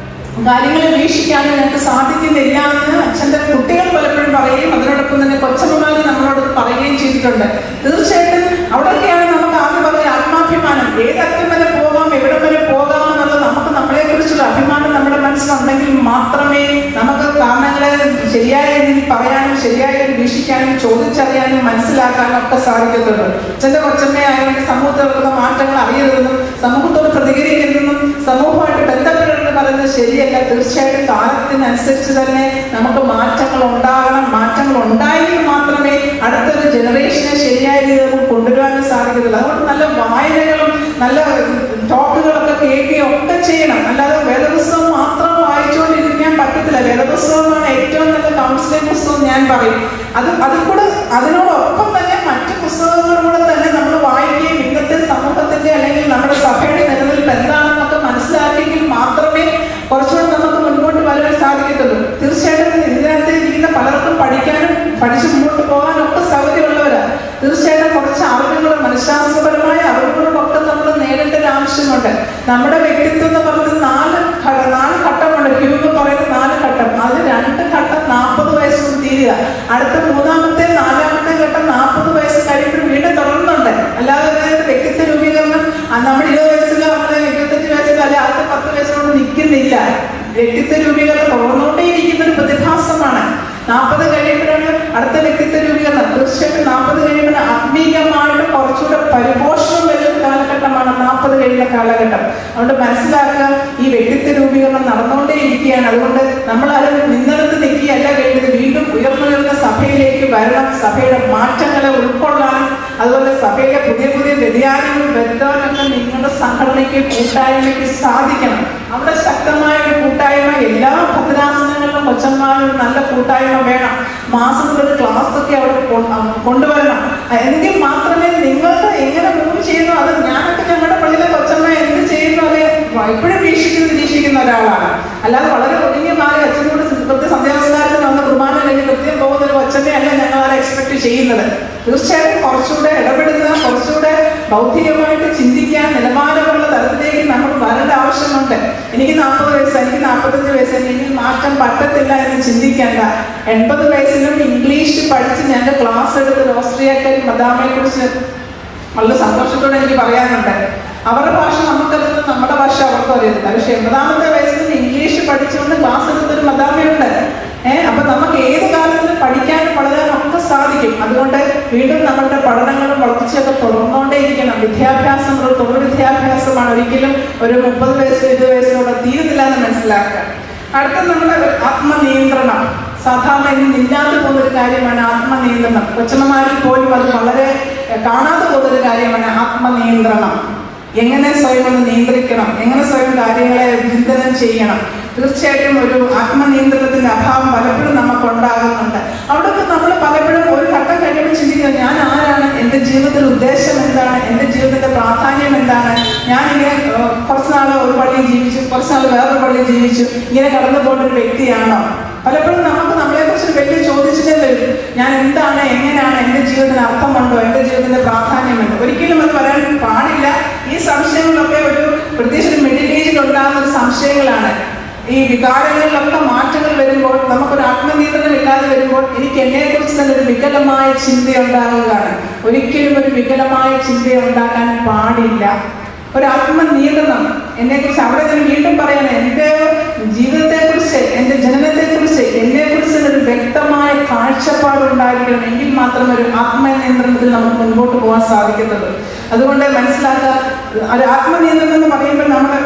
കാര്യങ്ങളെ വീക്ഷിക്കാനും ഞങ്ങൾക്ക് സാധിക്കുന്നില്ല എന്ന് അച്ഛൻ്റെ കുട്ടികൾ പലപ്പോഴും പറയുകയും അതിനോടൊപ്പം തന്നെ കൊച്ചമ്മമാർ നമ്മളോട് പറയുകയും ചെയ്തിട്ടുണ്ട്. തീർച്ചയായിട്ടും അവിടെയൊക്കെയാണ് നമുക്ക് ആദ്യം പറഞ്ഞ ആത്മാഭിമാനം. ഏതറ്റം വരെ പോകാം, എവിടെ വരെ പോകാം എന്നുള്ളത് നമുക്ക് നമ്മളെ കുറിച്ചുള്ള അഭിമാനം നമ്മുടെ മനസ്സിലുണ്ടെങ്കിൽ മാത്രമേ നമുക്ക് കാരണങ്ങളെ ശരിയായ രീതിയിൽ പറയാനും ശരിയായ വീക്ഷിക്കാനും ചോദിച്ചറിയാനും മനസ്സിലാക്കാനും ഒക്കെ സാധിക്കത്തുള്ളൂ. അച്ഛൻ്റെ കൊച്ചമ്മയായതുകൊണ്ട് സമൂഹത്തിൽ നടക്കുന്ന മാറ്റങ്ങൾ അറിയരുതെന്നും സമൂഹത്തോട് പ്രതികരിക്കരുതെന്നും സമൂഹമായിട്ട് ബന്ധപ്പെടണമെന്ന് പറയുന്നത് ശരിയല്ല. തീർച്ചയായിട്ടും കാലത്തിനനുസരിച്ച് തന്നെ നമുക്ക് മാറ്റങ്ങൾ ഉണ്ടാകണം. മാറ്റങ്ങൾ ഉണ്ടായെങ്കിൽ മാത്രമേ അടുത്തൊരു ജനറേഷനെ ശരിയായ രീതിയിൽ കൊണ്ടുവരാനും സാധിക്കത്തുള്ളൂ. അതുകൊണ്ട് നല്ല വായനകളും നല്ല ടോക്കുകളൊക്കെ കേൾക്കുകയും ഒക്കെ ചെയ്യണം. അല്ലാതെ വേദപുസ്തകം മാത്രം വായിച്ചുകൊണ്ടിരിക്കാൻ പറ്റത്തില്ല. വേദപുസ്തകമാണ് ഏറ്റവും നല്ല കൗൺസിലിംഗ് പുസ്തകം ഞാൻ പറയും. അതിനോടൊപ്പം തന്നെ മറ്റു പുസ്തകങ്ങളിലൂടെ തന്നെ നമ്മൾ വായിക്കുകയും ഇന്നത്തെ സമൂഹത്തിന്റെ അല്ലെങ്കിൽ നമ്മുടെ സഭയുടെ നിലനിൽപ്പ് എന്താണെന്നൊക്കെ മനസ്സിലാക്കിയെങ്കിൽ മാത്രമേ കുറച്ചുകൂടി നമുക്ക് മുൻപോട്ട് വരാൻ സാധിക്കത്തുള്ളൂ. തീർച്ചയായിട്ടും ഇതിനകത്ത് ഇരിക്കുന്ന പലർക്കും പഠിക്കാനും പഠിച്ച് മുമ്പോട്ട് പോകാനും ഒക്കെ സൗകര്യമുള്ളവരാണ്. തീർച്ചയായിട്ടും കുറച്ച് അറിവുകളും മനഃശാസ്ത്രപരമായ അറിവുകളൊക്കെ നമ്മൾ നേടേണ്ട ഒരു ആവശ്യമുണ്ട്. നമ്മുടെ വ്യക്തിത്വം എന്ന് പറയുന്നത് നാല് ഘട്ടമുണ്ട്. ഹ്യൂഗ് പറയുന്ന 4 ഘട്ടം. അതിൽ 2 ഘട്ടം 40 വയസ്സുകൊണ്ട് തീരുക. അടുത്ത 3-ാമത്തെ 4-ാമത്തെ ഘട്ടം 40 വയസ്സ് കഴിയുമ്പോൾ വീണ്ടും തുടർന്നുണ്ട്. അല്ലാതെ വ്യക്തിത്വ രൂപീകരണം നമ്മൾ 20 വയസ്സിലോ നമ്മളെ 25 വയസ്സിലോ അല്ലെ അടുത്ത 10 വയസ്സുകൊണ്ട് നിൽക്കുന്നില്ല. വ്യക്തിത്വ രൂപീകരണം തുടർന്നുകൊണ്ടേയിരിക്കുന്ന ഒരു പ്രതിഭാസമാണ്. 40 കഴിയുമ്പോഴാണ് അടുത്ത വ്യക്തിത്വ രൂപീകരണം. തീർച്ചയായിട്ടും 40 കഴിയുമ്പോൾ ആത്മീയമായിട്ട് കുറച്ചുകൂടെ പരിപോഷണം വരുന്ന കാലഘട്ടമാണ് 40 കഴിയുന്ന കാലഘട്ടം. അതുകൊണ്ട് മനസ്സിലാക്കുക, ഈ വ്യക്തിത്വ രൂപീകരണം നടന്നുകൊണ്ടേ ഇരിക്കുകയാണ്. അതുകൊണ്ട് നമ്മൾ ആരും നിന്നിടത്ത് നിൽക്കുകയല്ല വേണ്ടത്. വീണ്ടും ഉയർന്നുയർന്ന സഭയിലേക്ക് വരണം. സഭയുടെ മാറ്റങ്ങളെ ഉൾക്കൊള്ളാനും അതുപോലെ സഭയിലെ പുതിയ പുതിയ വ്യതിയാനങ്ങൾ വരുത്താനൊക്കെ നിങ്ങളുടെ സംഘടനയ്ക്ക് കൂട്ടായ്മയ്ക്ക് സാധിക്കണം. അവിടെ ശക്തമായ ഒരു കൂട്ടായ്മ എല്ലാ ഭദ്രാസനങ്ങളിലും കൊച്ചന്മാരും നല്ല കൂട്ടായ്മ വേണം. മാസത്തിൽ ക്ലാസ്സൊക്കെ അവിടെ കൊണ്ടുവരണം. എങ്കിൽ മാത്രമേ നിങ്ങൾക്ക് എങ്ങനെ മൂവ് ചെയ്യുന്നു അത് ഞാനൊക്കെ ഞങ്ങളുടെ പള്ളിയിലെ കൊച്ചമ്മ എന്ത് ചെയ്യുന്നു അത് എപ്പോഴും നിരീക്ഷിക്കുന്ന ഒരാളാണ്. അല്ലാതെ വളരെ ഒതുങ്ങിയ മാറി അച്ഛനോട് കൃത്യ സന്ധ്യാവസ്ഥാനത്തിൽ വന്ന കുർബാന കഴിഞ്ഞ് കൃത്യം പോകുന്ന ഒരു കൊച്ചമ്മയല്ല ഞങ്ങൾ അത് എക്സ്പെക്ട് ചെയ്യുന്നത്. തീർച്ചയായിട്ടും കുറച്ചുകൂടെ ഇടപെടുന്ന, കുറച്ചുകൂടെ ബൗദ്ധികമായിട്ട് ചിന്തിക്കാൻ നിലവാരമുള്ള തലത്തിലേക്ക് നമ്മൾ വരേണ്ട ആവശ്യമുണ്ട്. എനിക്ക് 40 വയസ്സ്, എനിക്ക് 45 വയസ്സ്, എനിക്ക് മാറ്റം പറ്റത്തില്ല എന്ന് ചിന്തിക്കേണ്ട. 80 വയസ്സിലും ഇംഗ്ലീഷ് പഠിച്ച് ഞങ്ങളുടെ ക്ലാസ് എടുത്ത് ഓസ്ട്രിയക്കാരി മദാമയെ കുറിച്ച് വളരെ സന്തോഷത്തോടെ എനിക്ക് പറയാനുണ്ട്. അവരുടെ ഭാഷ നമുക്കറിയുന്നത് നമ്മുടെ ഭാഷ അവർക്ക് അറിയുന്നില്ല. പക്ഷെ 80-ാമത്തെ വയസ്സിൽ ഇംഗ്ലീഷ് പഠിച്ചുകൊണ്ട് ക്ലാസ് എടുത്തൊരു മദാമയുണ്ട്. അപ്പൊ നമുക്ക് ഏത് കാലത്തിലും പഠിക്കാനും വളരാനും ഒക്കെ സാധിക്കും. അതുകൊണ്ട് വീണ്ടും നമ്മളുടെ പഠനങ്ങളും വളർച്ചയൊക്കെ തുടർന്നുകൊണ്ടേയിരിക്കണം. വിദ്യാഭ്യാസം ഒരു തുടർ വിദ്യാഭ്യാസമാണ്. ഒരിക്കലും ഒരു 30 വയസ്സ് 20 വയസ്സിലൂടെ തീരുന്നില്ല എന്ന് മനസ്സിലാക്കുക. അടുത്ത നമ്മുടെ ആത്മനിയന്ത്രണം. സാധാരണ ഇന്ന് ഇല്ലാതെ പോകുന്നൊരു കാര്യമാണ് ആത്മനിയന്ത്രണം. കൊച്ചമ്മമാരിൽ പോലും അത് വളരെ കാണാതെ പോകുന്നൊരു കാര്യമാണ് ആത്മനിയന്ത്രണം. എങ്ങനെ സ്വയം ഒന്ന് നിയന്ത്രിക്കണം, എങ്ങനെ സ്വയം കാര്യങ്ങളെ ചിന്തനം ചെയ്യണം. തീർച്ചയായിട്ടും ഒരു ആത്മനിയന്ത്രണത്തിന്റെ അഭാവം പലപ്പോഴും നമുക്ക് ഉണ്ടാകുന്നുണ്ട്. അവിടെയൊക്കെ നമ്മൾ പലപ്പോഴും ഒരു ഘട്ടം കഴിയുമ്പോൾ ചിന്തിക്കുന്നത്, ഞാൻ ആരാണ്, എൻ്റെ ജീവിതത്തിന്റെ ഉദ്ദേശം എന്താണ്, എൻ്റെ ജീവിതത്തിന്റെ പ്രാധാന്യം എന്താണ്, ഞാനിങ്ങനെ കുറച്ചുനാൾ ഒരു പള്ളിയിൽ ജീവിച്ചു, കുറച്ചുനാൾ വേറൊരു പള്ളിയിൽ ജീവിച്ചു, ഇങ്ങനെ കടന്നു പോകുന്ന ഒരു വ്യക്തിയാണോ? പലപ്പോഴും നമുക്ക് നമ്മളെക്കുറിച്ച് വലിയ ചോദിച്ചിട്ടേ വരും. ഞാൻ എന്താണ്, എങ്ങനെയാണ്, എൻ്റെ ജീവിതത്തിന് അർത്ഥമുണ്ടോ, എൻ്റെ ജീവിതത്തിന്റെ പ്രാധാന്യമുണ്ടോ? ഒരിക്കലും അത് വരാൻ പാടില്ല. ഈ സംശയങ്ങളൊക്കെ പ്രത്യേകിച്ച് ഒരു മിഡിൽ ഏജിൽ ഉണ്ടാകുന്ന ഒരു സംശയങ്ങളാണ്. ഈ വികാരങ്ങളിലൊക്കെ മാറ്റങ്ങൾ വരുമ്പോൾ, നമുക്കൊരു ആത്മനിയന്ത്രണം ഇല്ലാതെ വരുമ്പോൾ എനിക്ക് എന്നെക്കുറിച്ച് തന്നെ ഒരു വികലമായ ചിന്ത ഉണ്ടാകുകയാണ്. ഒരിക്കലും ഒരു വികലമായ ചിന്ത ഉണ്ടാക്കാൻ പാടില്ല. ഒരു ആത്മനിയന്ത്രണം എന്നെക്കുറിച്ച് അവിടെ ഞാൻ വീണ്ടും പറയണം. എൻ്റെ ജീവിതത്തെക്കുറിച്ച് കുറിച്ച്, എൻ്റെ ജനനത്തെക്കുറിച്ച്, എന്നെക്കുറിച്ച് ഒരു വ്യക്തമായ കാഴ്ചപ്പാടുണ്ടായിരിക്കണം. എങ്കിൽ മാത്രം ഒരു ആത്മനിയന്ത്രണത്തിൽ നമുക്ക് മുൻപോട്ട് പോകാൻ സാധിക്കത്തുള്ളൂ. അതുകൊണ്ട് മനസ്സിലാക്കുക, ഒരു ആത്മനിയന്ത്രണം എന്ന് പറയുമ്പോൾ നമ്മൾ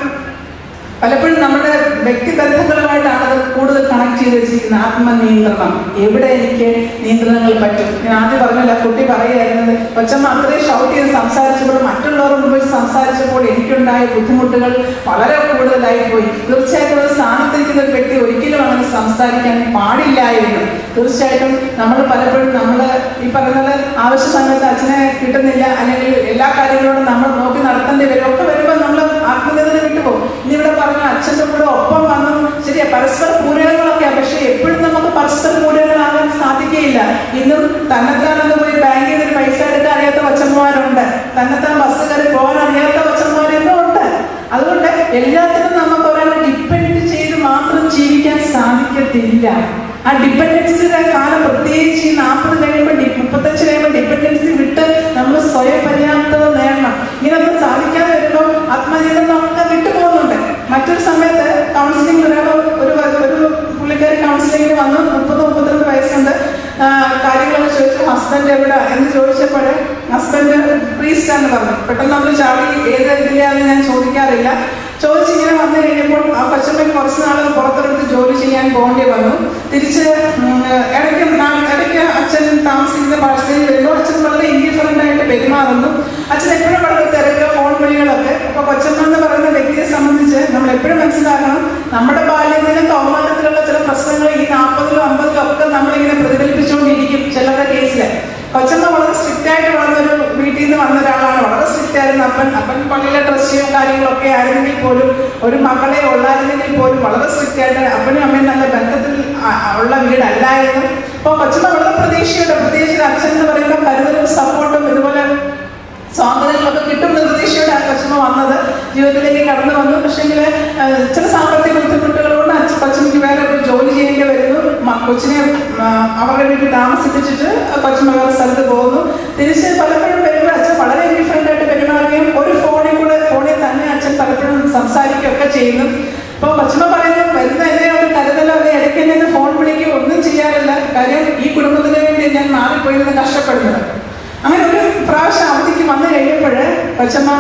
പലപ്പോഴും നമ്മുടെ വ്യക്തിബന്ധങ്ങളുമായിട്ടാണ് അത് കൂടുതൽ കണക്ട് ചെയ്ത് വെച്ചിരിക്കുന്നത്. ആത്മനിയന്ത്രണം, എവിടെ എനിക്ക് നിയന്ത്രണങ്ങൾ പറ്റും. ഞാൻ ആദ്യം പറഞ്ഞില്ല, കുട്ടി പറയുകയായിരുന്നത് കൊച്ചമ്മ അത്രയും ഷൗട്ട് ചെയ്ത് സംസാരിച്ചപ്പോൾ, മറ്റുള്ളവർ മുമ്പ് സംസാരിച്ചപ്പോൾ എനിക്കുണ്ടായ ബുദ്ധിമുട്ടുകൾ വളരെ കൂടുതലായി പോയി. തീർച്ചയായിട്ടും ഒരു സ്ഥാനത്തിരിക്കുന്ന ഒരു വ്യക്തി ഒരിക്കലും അങ്ങനെ സംസാരിക്കാൻ പാടില്ലായിരുന്നു. തീർച്ചയായിട്ടും നമ്മൾ പലപ്പോഴും നമ്മൾ ഈ പറയുന്നത് ആവശ്യ സമയത്ത് അച്ഛനെ കിട്ടുന്നില്ല, അല്ലെങ്കിൽ എല്ലാ കാര്യങ്ങളോടും നമ്മൾ നോക്കി നടത്തേണ്ടി വരും. ഒക്കെ വരുമ്പോൾ നമ്മൾ ആത്മനിയന്ത്രണം വിട്ടുപോകും. ഇനി ഇവിടെ പറഞ്ഞു അച്ഛൻ്റെ കൂടെ ഒപ്പം വന്നു, ശരിയാ പരസ്പര പൂരകങ്ങളൊക്കെയാണ്, പക്ഷെ എപ്പോഴും നമുക്ക് പരസ്പര പൂരകങ്ങളാകാൻ സാധിക്കുകയില്ല. ഇന്നും തന്നെത്താനൊന്ന് പോയി ബാങ്കിൽ നിന്ന് പൈസ എടുക്കാൻ അറിയാത്ത കൊച്ചന്മാരുണ്ട്, തന്നെത്താൻ ബസ് കയറി പോകാൻ അറിയാത്ത കൊച്ചന്മാരെന്നും ഉണ്ട്. അതുകൊണ്ട് എല്ലാത്തിനും നമുക്ക് ഒരാളെ ഡിപ്പെൻഡ് ചെയ്ത് മാത്രം ജീവിക്കാൻ സാധിക്കത്തില്ല. ആ ഡിപ്പെൻഡൻസിയുടെ കാലം പ്രത്യേകിച്ച് ഈ 40 കഴിയുമ്പോൾ 35 കഴിയുമ്പോൾ ഡിപ്പെൻഡൻസി വിട്ട് നമ്മൾ സ്വയം പര്യാപ്തത നേടണം. ഇങ്ങനൊന്നും സാധിക്കാതെ വരുമ്പോൾ ആത്മനിയന്ത്രണം ഒക്കെ വിട്ടുപോകുന്നുണ്ട്. മറ്റൊരു സമയത്ത് കൗൺസിലിംഗ് ഒരു പുള്ളിക്കാരി കൗൺസിലിങ്ങിന് വന്നു, 30-32 വയസ്സുണ്ട്. കാര്യങ്ങളൊക്കെ ചോദിച്ചു, ഹസ്ബൻഡ് എവിടെ എന്ന് ചോദിച്ചപ്പോൾ ഹസ്ബൻഡ് പ്രീസ്റ്റാന്ന് പറഞ്ഞു. പെട്ടെന്ന് നമ്മൾ ചാടി ഏത് ഇതില്ലാന്ന് ഞാൻ ചോദിക്കാറില്ല. ചോദിച്ചിങ്ങനെ വന്നു കഴിഞ്ഞപ്പോൾ ആ കൊച്ചമ്മയ്ക്ക് കുറച്ച് നാൾ പുറത്തെടുത്ത് ജോലി ചെയ്യാൻ പോകേണ്ടി വന്നു. തിരിച്ച് ഇടയ്ക്ക് അച്ഛൻ താമസിക്കുന്ന പാഴ്സലിൽ വരുമ്പോൾ അച്ഛൻ വളരെ ഇൻഡിഫറൻ്റ് ആയിട്ട് പെരുമാറുന്നു. അച്ഛൻ എപ്പോഴും വളരെ തിരക്കുക, ഫോൺ വിളികളൊക്കെ. അപ്പോൾ കൊച്ചമ്മ എന്ന് പറയുന്ന വ്യക്തിയെ സംബന്ധിച്ച് നമ്മൾ എപ്പോഴും മനസ്സിലാക്കണം, നമ്മുടെ ബാല്യത്തിലും കൗമാരത്തിലുള്ള ചില പ്രശ്നങ്ങൾ ഈ 40-ലും 50-ലും ഒക്കെ നമ്മളിങ്ങനെ പ്രതിഫലിപ്പിച്ചുകൊണ്ടിരിക്കും ചിലരുടെ കേസിൽ. കൊച്ചമ്മ വളരെ സ്ട്രിക്റ്റ് ആയിട്ട് വളർന്നൊരു വീട്ടിൽ നിന്ന് വന്ന ഒരാളാണ്. വളരെ സ്ട്രിക്റ്റ് ആയിരുന്നു. അപ്പൻ പള്ളിയിലെ ഡ്രസ്സും കാര്യങ്ങളൊക്കെ ആയിരുന്നെങ്കിൽ പോലും, ഒരു മകളെ ഉള്ളായിരുന്നെങ്കിൽ പോലും വളരെ സ്ട്രിക്റ്റ് ആയിട്ട് അപ്പനും അമ്മയും നല്ല ബന്ധത്തിൽ ഉള്ള വീടല്ലായിരുന്നു. അപ്പോൾ കൊച്ചമ്മ വളരെ പ്രതീക്ഷയുടെ, പ്രത്യേകിച്ച് അച്ഛൻ എന്ന് പറയുമ്പോൾ കരുതലും സപ്പോർട്ടും ഇതുപോലെ സ്വാതന്ത്ര്യങ്ങളൊക്കെ കിട്ടുന്ന പ്രതീക്ഷയോടെ ആ കൊച്ചമ്മ വന്നത്, ജീവിതത്തിലേക്ക് കടന്നു വന്നു. പക്ഷേങ്കിൽ ചില സാമ്പത്തിക ബുദ്ധിമുട്ടുകളുകൊണ്ട് കൊച്ചമ്മയ്ക്ക് വേറെ ഒരു ജോലി ചെയ്യേണ്ടി വരുന്നു. കൊച്ചിനെ അവരുടെ വീട്ടിൽ താമസിപ്പിച്ചിട്ട് കൊച്ചമ്മ വേറെ സ്ഥലത്ത് പോകുന്നു. തിരിച്ച് പലപ്പോഴും വരുമ്പോൾ അച്ഛൻ വളരെ ഡിഫറൻ്റ് ആയിട്ട് പെരുമാറുകയും ഫോണിൽ തന്നെ അച്ഛൻ പലപ്പോഴും സംസാരിക്കുകയൊക്കെ ചെയ്യുന്നു. അപ്പോൾ കൊച്ചമ്മ പറയുന്നു, വരുന്ന എന്നെ ഒരു കരുതലോ അല്ലെ ഇടയ്ക്ക് എന്നെ ഫോൺ വിളിക്കുകയോ ഒന്നും ചെയ്യാറില്ല. കാര്യം ഈ കുടുംബത്തിന് വേണ്ടി ഞാൻ മാറിപ്പോയിരുന്ന് കഷ്ടപ്പെടുന്നത്. അങ്ങനെ ഒരു പ്രാവശ്യം അവധിക്ക് വന്നു കഴിഞ്ഞപ്പോൾ കൊച്ചമ്മ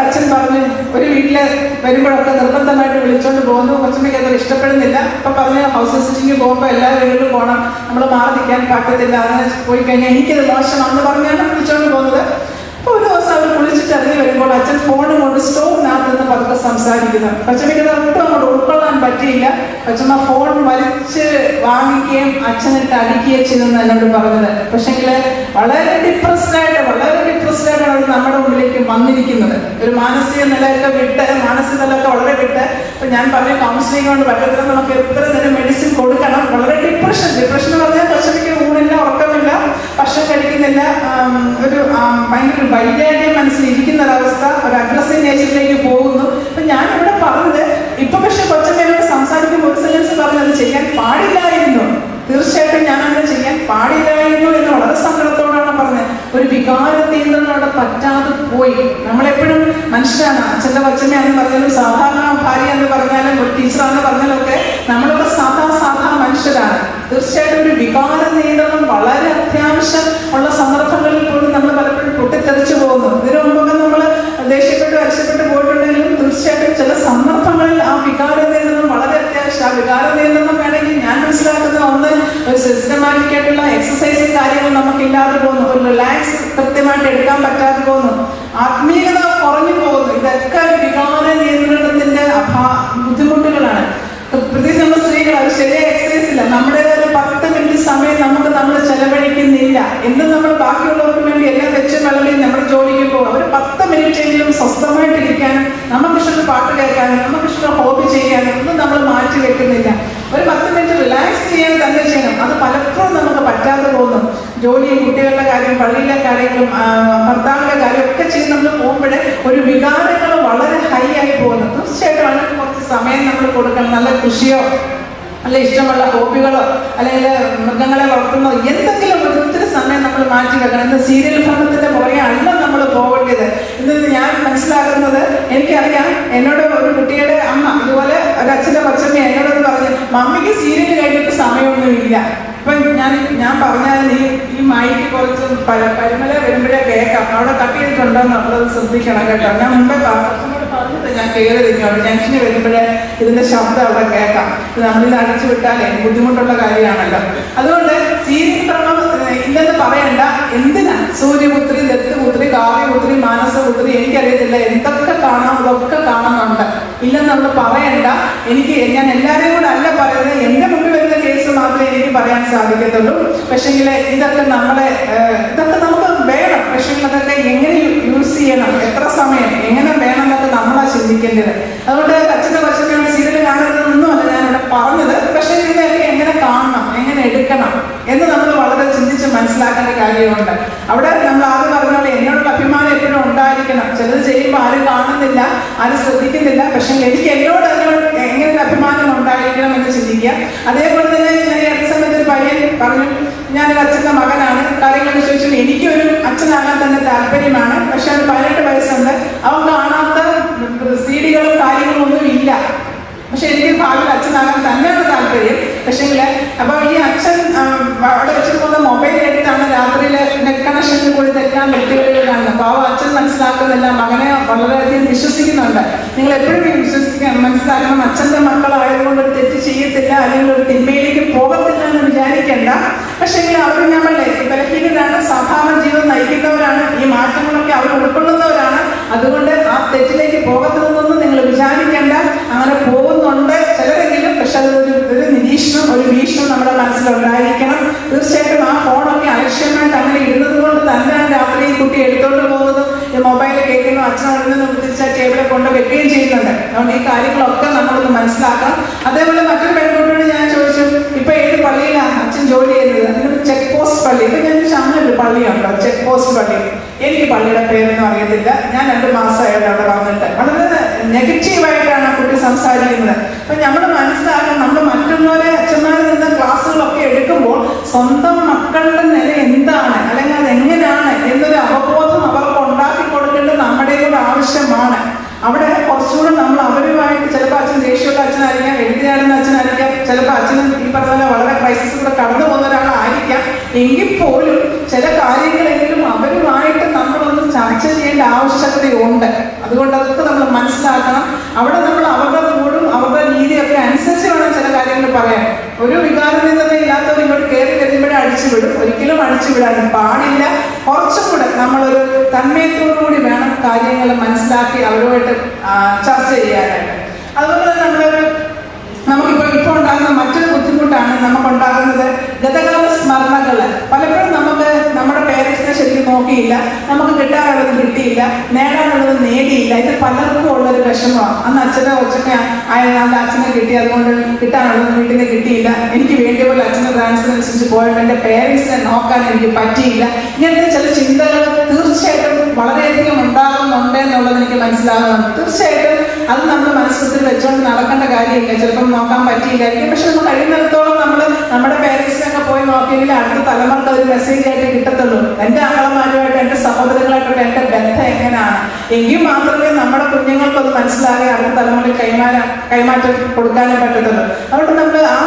അച്ഛൻ പറഞ്ഞ് ഒരു വീട്ടിൽ വരുമ്പോഴൊക്കെ നിർബന്ധമായിട്ട് വിളിച്ചോണ്ട് പോകുന്നു. കൊച്ചമ്മയ്ക്ക് അതൊരു ഇഷ്ടപ്പെടുന്നില്ല. അപ്പം പറഞ്ഞ് ഹൗസ് വിസിറ്റിംഗ് പോകുമ്പോൾ എല്ലാ വീടുകളിലും പോകണം, നമ്മൾ മാറി നിൽക്കാൻ പറ്റത്തില്ല, അങ്ങനെ പോയി കഴിഞ്ഞാൽ എനിക്കത് മോശമാണെന്ന് പറഞ്ഞാണ് വിളിച്ചോണ്ട് പോകുന്നത്. അപ്പോൾ ഒരു ദിവസം അവർ കുളിച്ചിട്ട് ഇറങ്ങി വരുമ്പോൾ അച്ഛൻ ഫോണും കൊണ്ട് സ്റ്റോറിനകത്ത് നിന്ന് പതുക്കെ സംസാരിക്കുന്നു. കൊച്ചമ്മയ്ക്ക് ഒട്ടും അങ്ങോട്ട് ഉൾക്കൊള്ളാൻ പറ്റിയില്ല. കൊച്ചമ്മ ഫോൺ വലിച്ച് വാങ്ങിക്കുകയും അച്ഛനിട്ട് അടിക്കുകയും ചെയ്തെന്ന് എന്നോട് പറഞ്ഞത്. പക്ഷെങ്കിൽ വളരെ ഡിപ്രസ്ഡ് ആയിട്ടാണ് അവർ നമ്മുടെ മുമ്പിലേക്ക് വന്നിരിക്കുന്നത്. ഒരു മാനസിക നിലയൊക്കെ വിട്ട്, മാനസിക നിലയൊക്കെ വളരെ വിട്ട്. ഇപ്പം ഞാൻ പറഞ്ഞ കൗൺസിലിംഗ് കൊണ്ട് പറ്റത്തില്ല, നമുക്ക് എത്ര നേരം മെഡിസിൻ കൊടുക്കണം. വളരെ ഡിപ്രഷൻ എന്ന് പറഞ്ഞാൽ കൊച്ചമ്മയ്ക്ക് ഊണില്ല, ഉറക്കമില്ല, ഭക്ഷണം കഴിക്കുന്നില്ല, ഒരു ഭയങ്കര വൈകാരിക മനസ്സിലിരിക്കുന്ന ഒരവസ്ഥ, ഒരു അഗ്രസീവ് നേച്ചറിലേക്ക് പോകുന്നു. അപ്പം ഞാനിവിടെ പറഞ്ഞത്, ഇപ്പൊ പക്ഷെ കൊച്ചമ്മയോട് സംസാരിക്കുമ്പോൾ ഒരു സെൻസ് പറഞ്ഞത് ചെയ്യാൻ പാടില്ലായിരുന്നു. തീർച്ചയായിട്ടും ഞാൻ അങ്ങനെ ചെയ്യാൻ പാടില്ലായിരുന്നു എന്ന് വളരെ സങ്കടത്തോടാണ് പറഞ്ഞത്. ഒരു വികാര നിയന്ത്രണം അവിടെ പറ്റാതെ പോയി. നമ്മളെപ്പോഴും മനുഷ്യരാണ്. അച്ഛൻ്റെ കൊച്ചമ്മയാണെന്ന് പറഞ്ഞാലും, സാധാരണ ഭാര്യ എന്ന് പറഞ്ഞാലും, ഒരു ടീച്ചറാണെന്ന് പറഞ്ഞാലും ഒക്കെ നമ്മളൊക്കെ സാധാ മനുഷ്യരാണ്. തീർച്ചയായിട്ടും ഒരു വികാര നിയന്ത്രണം വളരെ അത്യാവശ്യം ഉള്ള സന്ദർഭങ്ങളിൽ പോലും നമ്മൾ പലപ്പോഴും പൊട്ടിത്തെറിച്ചു പോകുന്നു. ഇതിനു മുമ്പൊക്കെ നമ്മൾ ദേഷ്യപ്പെട്ട് അരശപ്പെട്ട് പോയിട്ടുണ്ടെങ്കിലും തീർച്ചയായിട്ടും ചില സന്ദർഭങ്ങളിൽ ആ വികാര നിയന്ത്രണം വളരെ അത്യാവശ്യം. ആ വികാര നിയന്ത്രണം വേണമെങ്കിൽ ഞാൻ മനസ്സിലാക്കുന്ന ഒന്ന്, ഒരു സിസ്റ്റമാറ്റിക് ആയിട്ടുള്ള എക്സസൈസും കാര്യങ്ങളും നമുക്കില്ലാതെ പോകുന്നു. ഒരു റിലാക്സ് കൃത്യമായിട്ട് എടുക്കാൻ പറ്റാതെ പോകുന്നു. ആത്മീയത കുറഞ്ഞു പോകുന്നു. ഇതൊക്കെ ഒരു വികാര നിയന്ത്രണത്തിന്റെ ബുദ്ധിമുട്ടുകളാണ്. പ്രത്യേകിച്ച് നമ്മൾ സ്ത്രീകൾ അത് ശരിയായ എക്സസൈസ് ഇല്ല. നമ്മുടേതായ 10 മിനിറ്റ് സമയം നമ്മൾ ചെലവഴിക്കുന്നില്ല. എന്തും നമ്മൾ ബാക്കിയുള്ളവർക്ക് വേണ്ടി എല്ലാം വെച്ച് വിളമ്പി നമ്മൾ ജോലിക്ക് പോകും. ഒരു 10 മിനിറ്റെങ്കിലും സ്വസ്ഥമായിട്ടിരിക്കാനും, നമുക്കിഷ്ടമുള്ള പാട്ട് കേൾക്കാനും, നമുക്കിഷ്ടമുള്ള ഹോബി ചെയ്യാനും ഒന്നും നമ്മൾ മാറ്റി വെക്കുന്നില്ല. ഒരു 10 മിനിറ്റ് റിലാക്സ് ചെയ്യാൻ തന്നെ ചെയ്യണം. അത് പലപ്പോഴും നമുക്ക് പറ്റാതെ പോകുന്നു. ജോലിയും കുട്ടികളുടെ കാര്യം, പള്ളിയിലെ കാര്യങ്ങളും, ഭർത്താവിൻ്റെ കാര്യം ഒക്കെ ചെയ്ത് നമ്മൾ പോകുമ്പോഴേ ഒരു വികാരങ്ങൾ വളരെ ഹൈ ആയി പോകുന്നു. തീർച്ചയായിട്ടും അതിന് കുറച്ച് സമയം നമ്മൾ കൊടുക്കണം. നല്ല കൃഷിയോ അല്ല ഇഷ്ടമുള്ള ഹോബികളോ അല്ലെങ്കിൽ മൃഗങ്ങളെ വളർത്തുന്നോ എന്തെങ്കിലും ഒത്തിരി സമയം നമ്മൾ മാറ്റി വെക്കണം. ഇന്ന് സീരിയൽ ഭരണത്തിന്റെ പുറകെ അല്ല നമ്മൾ പോകേണ്ടത്. ഇന്ന് ഞാൻ മനസ്സിലാക്കുന്നത്, എനിക്കറിയാം, എന്നോട് ഒരു കുട്ടിയുടെ അമ്മ ഇതുപോലെ ഒരു അച്ഛൻ്റെ കൊച്ചമ്മ എന്നോടൊന്ന് പറഞ്ഞു, മമ്മിക്ക് സീരിയൽ കഴിഞ്ഞിട്ട് സമയമൊന്നുമില്ല. ഇപ്പൊ ഞാൻ പറഞ്ഞാൽ ഈ മൈക്ക് കുറച്ച് പരിമല വരുമ്പോഴേ കേൾക്കാം. അവിടെ കട്ട് ചെയ്തിട്ടുണ്ടോ എന്നുള്ളത് ശ്രദ്ധിക്കണം കേട്ടോ. ഞാൻ മുമ്പേ പറഞ്ഞിട്ട് ഞാൻ കയറി നിൽക്കണം. ജംഗ്ഷന് വരുമ്പോഴേ ഇതിന്റെ ശബ്ദം അവിടെ കേൾക്കാം. ഇത് നമ്മളിത് അടിച്ചു വിട്ടാലേ ബുദ്ധിമുട്ടുള്ള കാര്യമാണല്ലോ. അതുകൊണ്ട് സീരിയൽ ക്രമം ഇല്ലെന്ന് പറയണ്ട. എന്തിനാ സൂര്യപുത്രി, ദത്തുപുത്രി, കാവ്യപുത്രി, മാനസപുത്രി, എനിക്കറിയത്തില്ല എന്തൊക്കെ കാണാം, ഇതൊക്കെ കാണുന്നുണ്ട്. ഇല്ലെന്ന് നമ്മൾ പറയണ്ട. ഞാൻ എല്ലാവരെയും കൂടെ അല്ല പറയുന്നത്, എന്റെ മുമ്പിൽ വരുന്ന കേസ് മാത്രമേ എനിക്ക് പറയാൻ സാധിക്കത്തുള്ളൂ. പക്ഷെങ്കിൽ ഇതൊക്കെ നമുക്ക് വേണം. പക്ഷെ അതൊക്കെ എങ്ങനെ യൂസ് ചെയ്യണം, എത്ര സമയം എങ്ങനെ വേണം എന്നൊക്കെ നമ്മളാ ചിന്തിക്കേണ്ടത്. അതുകൊണ്ട് അച്ഛൻ്റെ കൊച്ചമ്മയുടെ സീരിയൽ കാണരുതെന്നൊന്നുമല്ല ഞാനിവിടെ പറഞ്ഞത്. പക്ഷെ ഇതൊക്കെ എങ്ങനെ കാണണം, എങ്ങനെ എടുക്കണം എന്ന് നമ്മൾ വളരെ ചിന്തിച്ച് മനസ്സിലാക്കേണ്ട കാര്യമുണ്ട്. അവിടെ നമ്മൾ ആദ്യം പറഞ്ഞ പോലെ എന്നോടുള്ള അഭിമാനം എപ്പോഴും ഉണ്ടായിരിക്കണം. ചിലത് ചെയ്യുമ്പോൾ ആരും കാണുന്നില്ല, ആരും ശ്രദ്ധിക്കുന്നില്ല. പക്ഷെ എനിക്ക് എന്നോട് എങ്ങനെ ഒരു അഭിമാനം ഉണ്ടായിരിക്കണം എന്ന് ചിന്തിക്കുക. അതേപോലെ തന്നെ ഞാൻ ഈ അടുത്ത സമയത്ത് ഒരു പയ്യൻ പറഞ്ഞു, ഞാനൊരു അച്ഛൻ്റെ മകനാണ്, കാര്യങ്ങളൊക്കെ ചോദിച്ചു. എനിക്കൊരു അച്ഛനാകാൻ തന്നെ താല്പര്യമാണ്. പക്ഷെ അത് 18 വയസ്സുണ്ട്. അവൻ കാണാത്ത സീഡികളും കാര്യങ്ങളും ഒന്നും ഇല്ല. പക്ഷെ എനിക്ക് ഭാവിയിൽ അച്ഛനാകാൻ തന്നെയാണ് താല്പര്യം. പക്ഷെങ്കിൽ അപ്പൊ ഈ അച്ഛൻ അവിടെ വെച്ചിരിക്കുന്ന മൊബൈൽ എടുത്താണ് രാത്രിയിൽ നെറ്റ് കണക്ഷനിൽ കൂടി തെറ്റാൻ വ്യക്തികളിൽ കാണുന്നത്. അപ്പൊ ആ അച്ഛൻ മനസ്സിലാക്കുന്നില്ല, മകനെ വളരെയധികം വിശ്വസിക്കുന്നുണ്ട്. നിങ്ങൾ എപ്പോഴും മനസ്സിലാക്കണം, അച്ഛൻ്റെ മക്കളായതുകൊണ്ട് ഒരു തെറ്റ് ചെയ്യത്തില്ല, അല്ലെങ്കിൽ ഒരു തിന്മയിലേക്ക് പോകത്തില്ല എന്ന് വിചാരിക്കേണ്ട. പക്ഷെങ്കിൽ അവർ നമ്മളെ ബലഹീനരാണ്, സാധാരണ ജീവിതം നയിക്കുന്നവരാണ്, ഈ മാറ്റങ്ങളൊക്കെ അവർ ഉൾക്കൊള്ളുന്നവരാണ്. അതുകൊണ്ട് ആ തെറ്റിലേക്ക് പോകത്തില്ലെന്നൊന്നും നിങ്ങൾ വിചാരിക്കേണ്ട. അങ്ങനെ പോകുന്നുണ്ട് ചിലരെങ്കിലും. പക്ഷെ അതൊരു നിരീക്ഷണം, ഒരു വീക്ഷണം നമ്മുടെ മനസ്സിലുണ്ടായിരിക്കണം. തീർച്ചയായിട്ടും ആ ഫോണൊക്കെ അലക്ഷ്യമായിട്ട് അങ്ങനെ ഇടുന്നത് കൊണ്ട് തന്നെയാണ് രാത്രി ഈ കുട്ടി എടുത്തോണ്ട് പോകുന്നതും മൊബൈൽ കേൾക്കുന്നു, അച്ഛനോട് തിരിച്ചാൽ ടേബിളെ കൊണ്ട് വെക്കുകയും ചെയ്യുന്നുണ്ട്. അതുകൊണ്ട് ഈ കാര്യങ്ങളൊക്കെ നമ്മളൊന്ന് മനസ്സിലാക്കാം. അതേപോലെ മറ്റൊരു പെൺകുട്ടിയോട് ഞാൻ ചോദിച്ചു, ഇപ്പൊ ഏത് പള്ളിയിലാണ് അച്ഛൻ ജോലി ചെയ്യുന്നത്? അതിന് ചെക്ക് പോസ്റ്റ് പള്ളി. ഇപ്പൊ ഞാൻ അങ്ങനൊരു പള്ളിയുണ്ടോ, ചെക്ക് പോസ്റ്റ് പള്ളി? എനിക്ക് പള്ളിയുടെ പേരൊന്നും അറിയത്തില്ല. ഞാൻ 2 മാസമായിട്ട് അവിടെ വന്നിട്ട് വളരെ നെഗറ്റീവായിട്ടാണ് ആ കുട്ടി സംസാരിക്കുന്നത്. അപ്പൊ നമ്മൾ മനസ്സിലാക്കണം, നമ്മൾ മറ്റുള്ളവരെ അച്ഛന്മാരിൽ നിന്ന് ക്ലാസ്സുകളൊക്കെ എടുക്കുമ്പോൾ സ്വന്തം മക്കളുടെ നില എന്താണ്, അല്ലെങ്കിൽ അതെങ്ങനെയാണ് എന്നൊരു അവബോധം അവർക്ക് ഉണ്ടാക്കി കൊടുക്കേണ്ടത് നമ്മുടെ കൂടെ ആവശ്യമാണ്. അവിടെ കുറച്ചുകൂടെ നമ്മൾ അവരുമായിട്ട്, ചിലപ്പോൾ അച്ഛൻ ദേഷ്യമുള്ള അച്ഛനായിരിക്കാം, എഴുതിയാടുന്ന അച്ഛനായിരിക്കാം, ചിലപ്പോൾ അച്ഛനും ഈ പറഞ്ഞ പോലെ വളരെ ക്രൈസിസിലൂടെ കടന്നു പോകുന്ന ഒരാളായിരിക്കാം. എങ്കിൽ പോലും ചില കാര്യങ്ങളെങ്കിലും അവരുമായിട്ട് നമ്മളൊന്ന് ചർച്ച ചെയ്യേണ്ട ആവശ്യകതയുണ്ട്. അതുകൊണ്ട് അതൊക്കെ നമ്മൾ മനസ്സിലാക്കണം. അവിടെ നമ്മൾ അവരുടെ മൂടും അവരുടെ രീതിയൊക്കെ അനുസരിച്ച് വേണം ചില കാര്യങ്ങൾ പറയാൻ. ഒരു വികാരനിന്ദത ഇല്ലാത്തവർ ഇങ്ങോട്ട് കയറി വരുമ്പോഴേ അടിച്ചുവിടും. ഒരിക്കലും അടിച്ചുവിടാൻ പാടില്ല. കുറച്ചും കൂടെ നമ്മളൊരു തന്മയത്തോടുകൂടി വേണം കാര്യങ്ങൾ മനസ്സിലാക്കി അവരുമായിട്ട് ചർച്ച ചെയ്യാനായിട്ട്. അതുപോലെ തന്നെ നമുക്കിപ്പോൾ ഉണ്ടാകുന്ന മറ്റൊരു ബുദ്ധിമുട്ടാണ് നമുക്കുണ്ടാകുന്നത് ഗതകാല സ്മരണകൾ. പലപ്പോഴും നമുക്ക് നമ്മുടെ പേരൻസിനെ ശരിക്കും നോക്കിയില്ല, നമുക്ക് കിട്ടാനുള്ളത് കിട്ടിയില്ല, നേടാനുള്ളത് നേടിയില്ല. ഇത് പലർക്കും ഉള്ളൊരു വിഷമമാണ്. അന്ന് അച്ഛനെ കൊച്ചനെ നല്ല അച്ഛനെ കിട്ടി, അതുകൊണ്ട് കിട്ടാനുള്ളത് വീട്ടിൽ നിന്ന് കിട്ടിയില്ല, എനിക്ക് വേണ്ടിയ പോലെ അച്ഛൻ്റെ ട്രാൻസ്ഫറനുസരിച്ച് പോയിട്ട് എൻ്റെ പേരൻസിനെ നോക്കാൻ എനിക്ക് പറ്റിയില്ല. ഇങ്ങനത്തെ ചില ചിന്തകൾ തീർച്ചയായിട്ടും വളരെയധികം ഉണ്ടാകുന്നുണ്ട് എന്നുള്ളത് എനിക്ക് മനസ്സിലാകുന്നുണ്ട്. തീർച്ചയായിട്ടും അത് നമ്മൾ മനസ്സിൽ വെച്ചുകൊണ്ട് നടക്കേണ്ട കാര്യമില്ല. ചിലപ്പം നോക്കാൻ പറ്റിയില്ലായിരിക്കും. പക്ഷെ നമുക്ക് കഴിയുന്നിടത്തോളം നമ്മൾ നമ്മുടെ പേരൻസിനൊക്കെ പോയി നോക്കിയെങ്കിൽ അടുത്ത തലമുറക്ക് ഒരു മെസ്സേജ് ആയിട്ട് കിട്ടത്തുള്ളൂ. എൻ്റെ ആങ്ങളമാരുമായിട്ട്, എൻ്റെ സഹോദരങ്ങളായിട്ടുള്ള എൻ്റെ ബന്ധം എങ്ങനെയാണ്, എങ്കിൽ മാത്രമേ നമ്മുടെ കുഞ്ഞുങ്ങൾക്കൊന്ന് മനസ്സിലാകെ അടുത്ത തലമുറയിൽ കൈമാറ്റം കൊടുക്കാനേ പറ്റത്തുള്ളൂ. അതുകൊണ്ട് നമ്മൾ ആ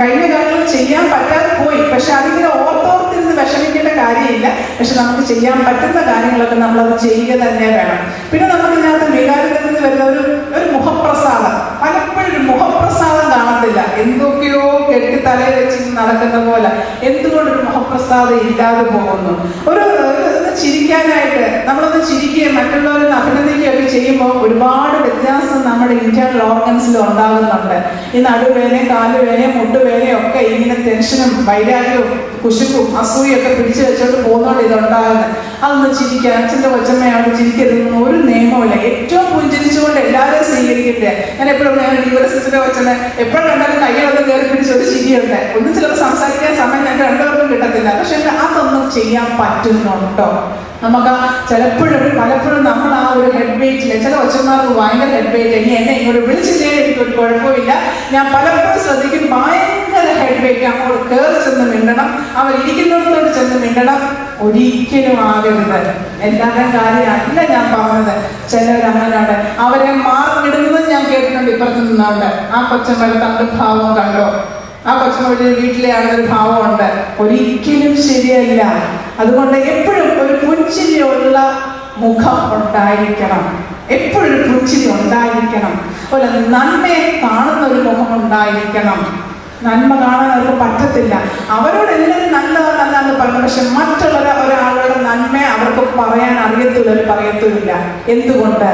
കഴിഞ്ഞ കാര്യങ്ങൾ ചെയ്യാൻ പറ്റാതെ പോയി. പക്ഷെ അതിങ്ങനെ ഓർത്തോർത്തിരുന്ന് വിഷമിക്കേണ്ട കാര്യമില്ല. പക്ഷെ നമുക്ക് ചെയ്യാൻ പറ്റുന്ന കാര്യങ്ങളൊക്കെ നമ്മളത് ചെയ്യുക തന്നെ വേണം. പിന്നെ നമുക്കിതിനകത്ത് വികാരത്തിൽ നിന്ന് വരുന്ന ഒരു മുഖപ്രസാദം. പലപ്പോഴും ഒരു മുഖപ്രസാദം കാണത്തില്ല. എന്തൊക്കെയോ കെട്ടി തലയിൽ വെച്ച് നടക്കുന്ന പോലെ എന്തുകൊണ്ടൊരു മുഖപ്രസാദം ഇല്ലാതെ പോകുന്നു? ഒരു ചിരിക്കാനായിട്ട് നമ്മളൊന്ന് ചിരിക്കുകയും മറ്റുള്ളവരൊന്ന് അഭിനന്ദിക്കുകയൊക്കെ ചെയ്യുമ്പോൾ ഒരുപാട് വ്യത്യാസം നമ്മുടെ ഇന്റേണൽ ഓർഗൻസിൽ ഉണ്ടാകുന്നുണ്ട്. ഈ നടുവേനയും കാലുവേനയും മുട്ടുവേനയും ഒക്കെ ഇങ്ങനെ ടെൻഷനും വൈരാഗ്യവും കുശുമ്പും അസൂയൊക്കെ പിടിച്ചു വെച്ചോണ്ട് പോകുന്നോണ്ട് ഇതുണ്ടാകുന്നത്. അതൊന്ന് ചിരിക്കുക. അച്ഛൻ്റെ കൊച്ചമ്മയോട് ചിരിക്കരുതെന്ന് ഒരു നിയമമില്ല. ഏറ്റവും പുഞ്ചിരിച്ചുകൊണ്ട് എല്ലാവരെയും സ്വീകരിക്കട്ടെ. ഞാൻ എപ്പോഴും ഡിവോഴ്സിന്റെ കൊച്ചമ്മ എപ്പോഴും കണ്ടാലും കയ്യിലൊന്ന് കയറി പിടിച്ചൊരു ചിരിയുണ്ട്. ഒന്നും ചിലപ്പോൾ സംസാരിക്കാൻ സമയം ഞങ്ങൾക്ക് രണ്ടുപേർക്കും കിട്ടത്തില്ല. പക്ഷെ അതൊന്നും ചെയ്യാൻ പറ്റുന്നുണ്ടോ? നമുക്ക് പലപ്പോഴും നമ്മൾ ആ ഒരു ഹെഡ് വെയിറ്റില്, ചില കൊച്ചന്മാർക്ക് ഭയങ്കര ഹെഡ് വെയിറ്റ്, ഇനി എന്നെ ഇങ്ങോട്ട് വിളിച്ചില്ലേ എനിക്കൊരു കുഴപ്പമില്ല. ഞാൻ പലപ്പോഴും ശ്രദ്ധിക്കും ഭയങ്കര അങ്ങനെ ഹെഡ്വേക്ക് അങ്ങോട്ട് കയറി ചെന്ന് മിണ്ടണം, അവർ ഇരിക്കുന്നിടത്തോട് ചെന്ന് മിണ്ടണം. ഒരിക്കലും ആകരുത്. എല്ലാവരുടെയും കാര്യമല്ല ഞാൻ പറഞ്ഞത്. ചിലരങ്ങനെയുണ്ട്, അവരെ മാർക്കിടുന്നത് ഞാൻ കേട്ടിട്ടുണ്ട്. ഇപ്പുറത്ത് നിന്നുണ്ട് ആ കൊച്ചമ്മയുടെ തന്റെ ഭാവം കണ്ടോ, ആ കൊച്ചമ്മയുടെ വീട്ടിലെ ആളൊരു ഭാവമുണ്ട്. ഒരിക്കലും ശരിയല്ല. അതുകൊണ്ട് എപ്പോഴും ഒരു പുഞ്ചിരിയുള്ള മുഖം ഉണ്ടായിരിക്കണം, എപ്പോഴും ഒരു പുഞ്ചിരി ഉണ്ടായിരിക്കണം. അതുപോലെ നന്മയെ കാണുന്ന ഒരു മുഖം ഉണ്ടായിരിക്കണം. നന്മ കാണാൻ അവർക്ക് പറ്റത്തില്ല. അവരോട് എല്ലാവരും നല്ലതാണെന്ന് പറഞ്ഞു, പക്ഷെ മറ്റുള്ള ഒരാളുടെ നന്മയെ അവർക്ക് പറയാൻ അറിയത്തില്ല, പറയത്തുമില്ല. എന്തുകൊണ്ട്?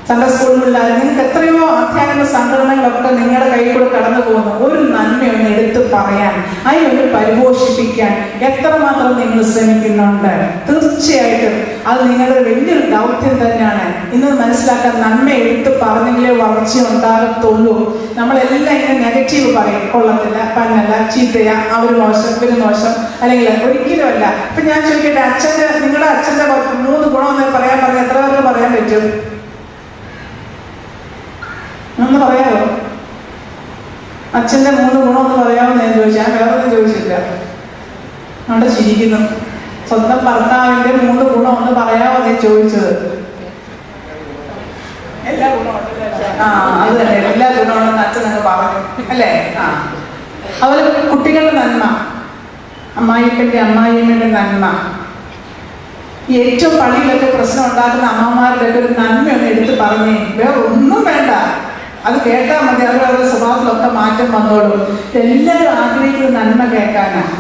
സൺഡേ സ്കൂളിലുള്ള നിങ്ങൾക്ക് എത്രയോ അധ്യാപന സംഘടനകളൊക്കെ നിങ്ങളുടെ കയ്യിൽ കൂടെ കടന്നു പോകുന്നു. ഒരു നന്മയൊന്ന് എടുത്ത് പറയാൻ, അതിനൊന്ന് പരിപോഷിപ്പിക്കാൻ എത്രമാത്രം നിങ്ങൾ ശ്രമിക്കുന്നുണ്ട്. തീർച്ചയായിട്ടും അത് നിങ്ങളുടെ വലിയൊരു ദൗത്യം തന്നെയാണ്. ഇന്ന് മനസ്സിലാക്കാൻ, നന്മ എടുത്ത് പറഞ്ഞെങ്കിലേ വളർച്ച ഉണ്ടാകത്തുള്ളൂ. നമ്മളെല്ലാം ഇങ്ങനെ നെഗറ്റീവ് പറയും, കൊള്ളത്തില്ല, പന്നല്ല, ചീത്തയ, അവർ മോശം, ഇവര് മോശം, അല്ലെങ്കിൽ ഒരിക്കലും അല്ല. ഇപ്പൊ ഞാൻ ചോദിക്കട്ടെ, നിങ്ങളുടെ അച്ഛന്റെ 3 ഗുണമെന്ന് പറയാൻ പറഞ്ഞാൽ എത്ര പേർക്ക് പറയാൻ പറ്റും? ഒന്ന് പറയാമോ? അച്ഛന്റെ 3 ഗുണമെന്ന് പറയാമോ ഞാൻ ചോദിച്ചാൽ? വേറെ ഒന്നും ചോദിച്ചില്ല. അവിടെ ചിരിക്കുന്നു. സ്വന്തം ഭർത്താവിന്റെ 3 ഗുണം ഒന്ന് പറയാമോ ഞാൻ ചോദിച്ചത്? എല്ലാ ഗുണവും അത് തന്നെ, എല്ലാ ഗുണമുണ്ടെന്ന് അച്ഛൻ അങ്ങ് പറഞ്ഞു അല്ലേ? അതുപോലെ കുട്ടികളുടെ നന്മ, അമ്മായിയമ്മയുടെ നന്മ, ഏറ്റവും പള്ളിയിലൊക്കെ പ്രശ്നം ഉണ്ടാക്കുന്ന അമ്മമാരുടെ ഒരു നന്മയൊന്ന് എടുത്ത് പറഞ്ഞേ. വേറെ ഒന്നും വേണ്ട, അത് കേട്ടാൽ മതി. അവരവരുടെ സ്വഭാവത്തിലൊക്കെ മാറ്റം വന്നോളൂ. എല്ലാവരും ആഗ്രഹിക്കുന്ന നന്മ കേൾക്കാനാണ്.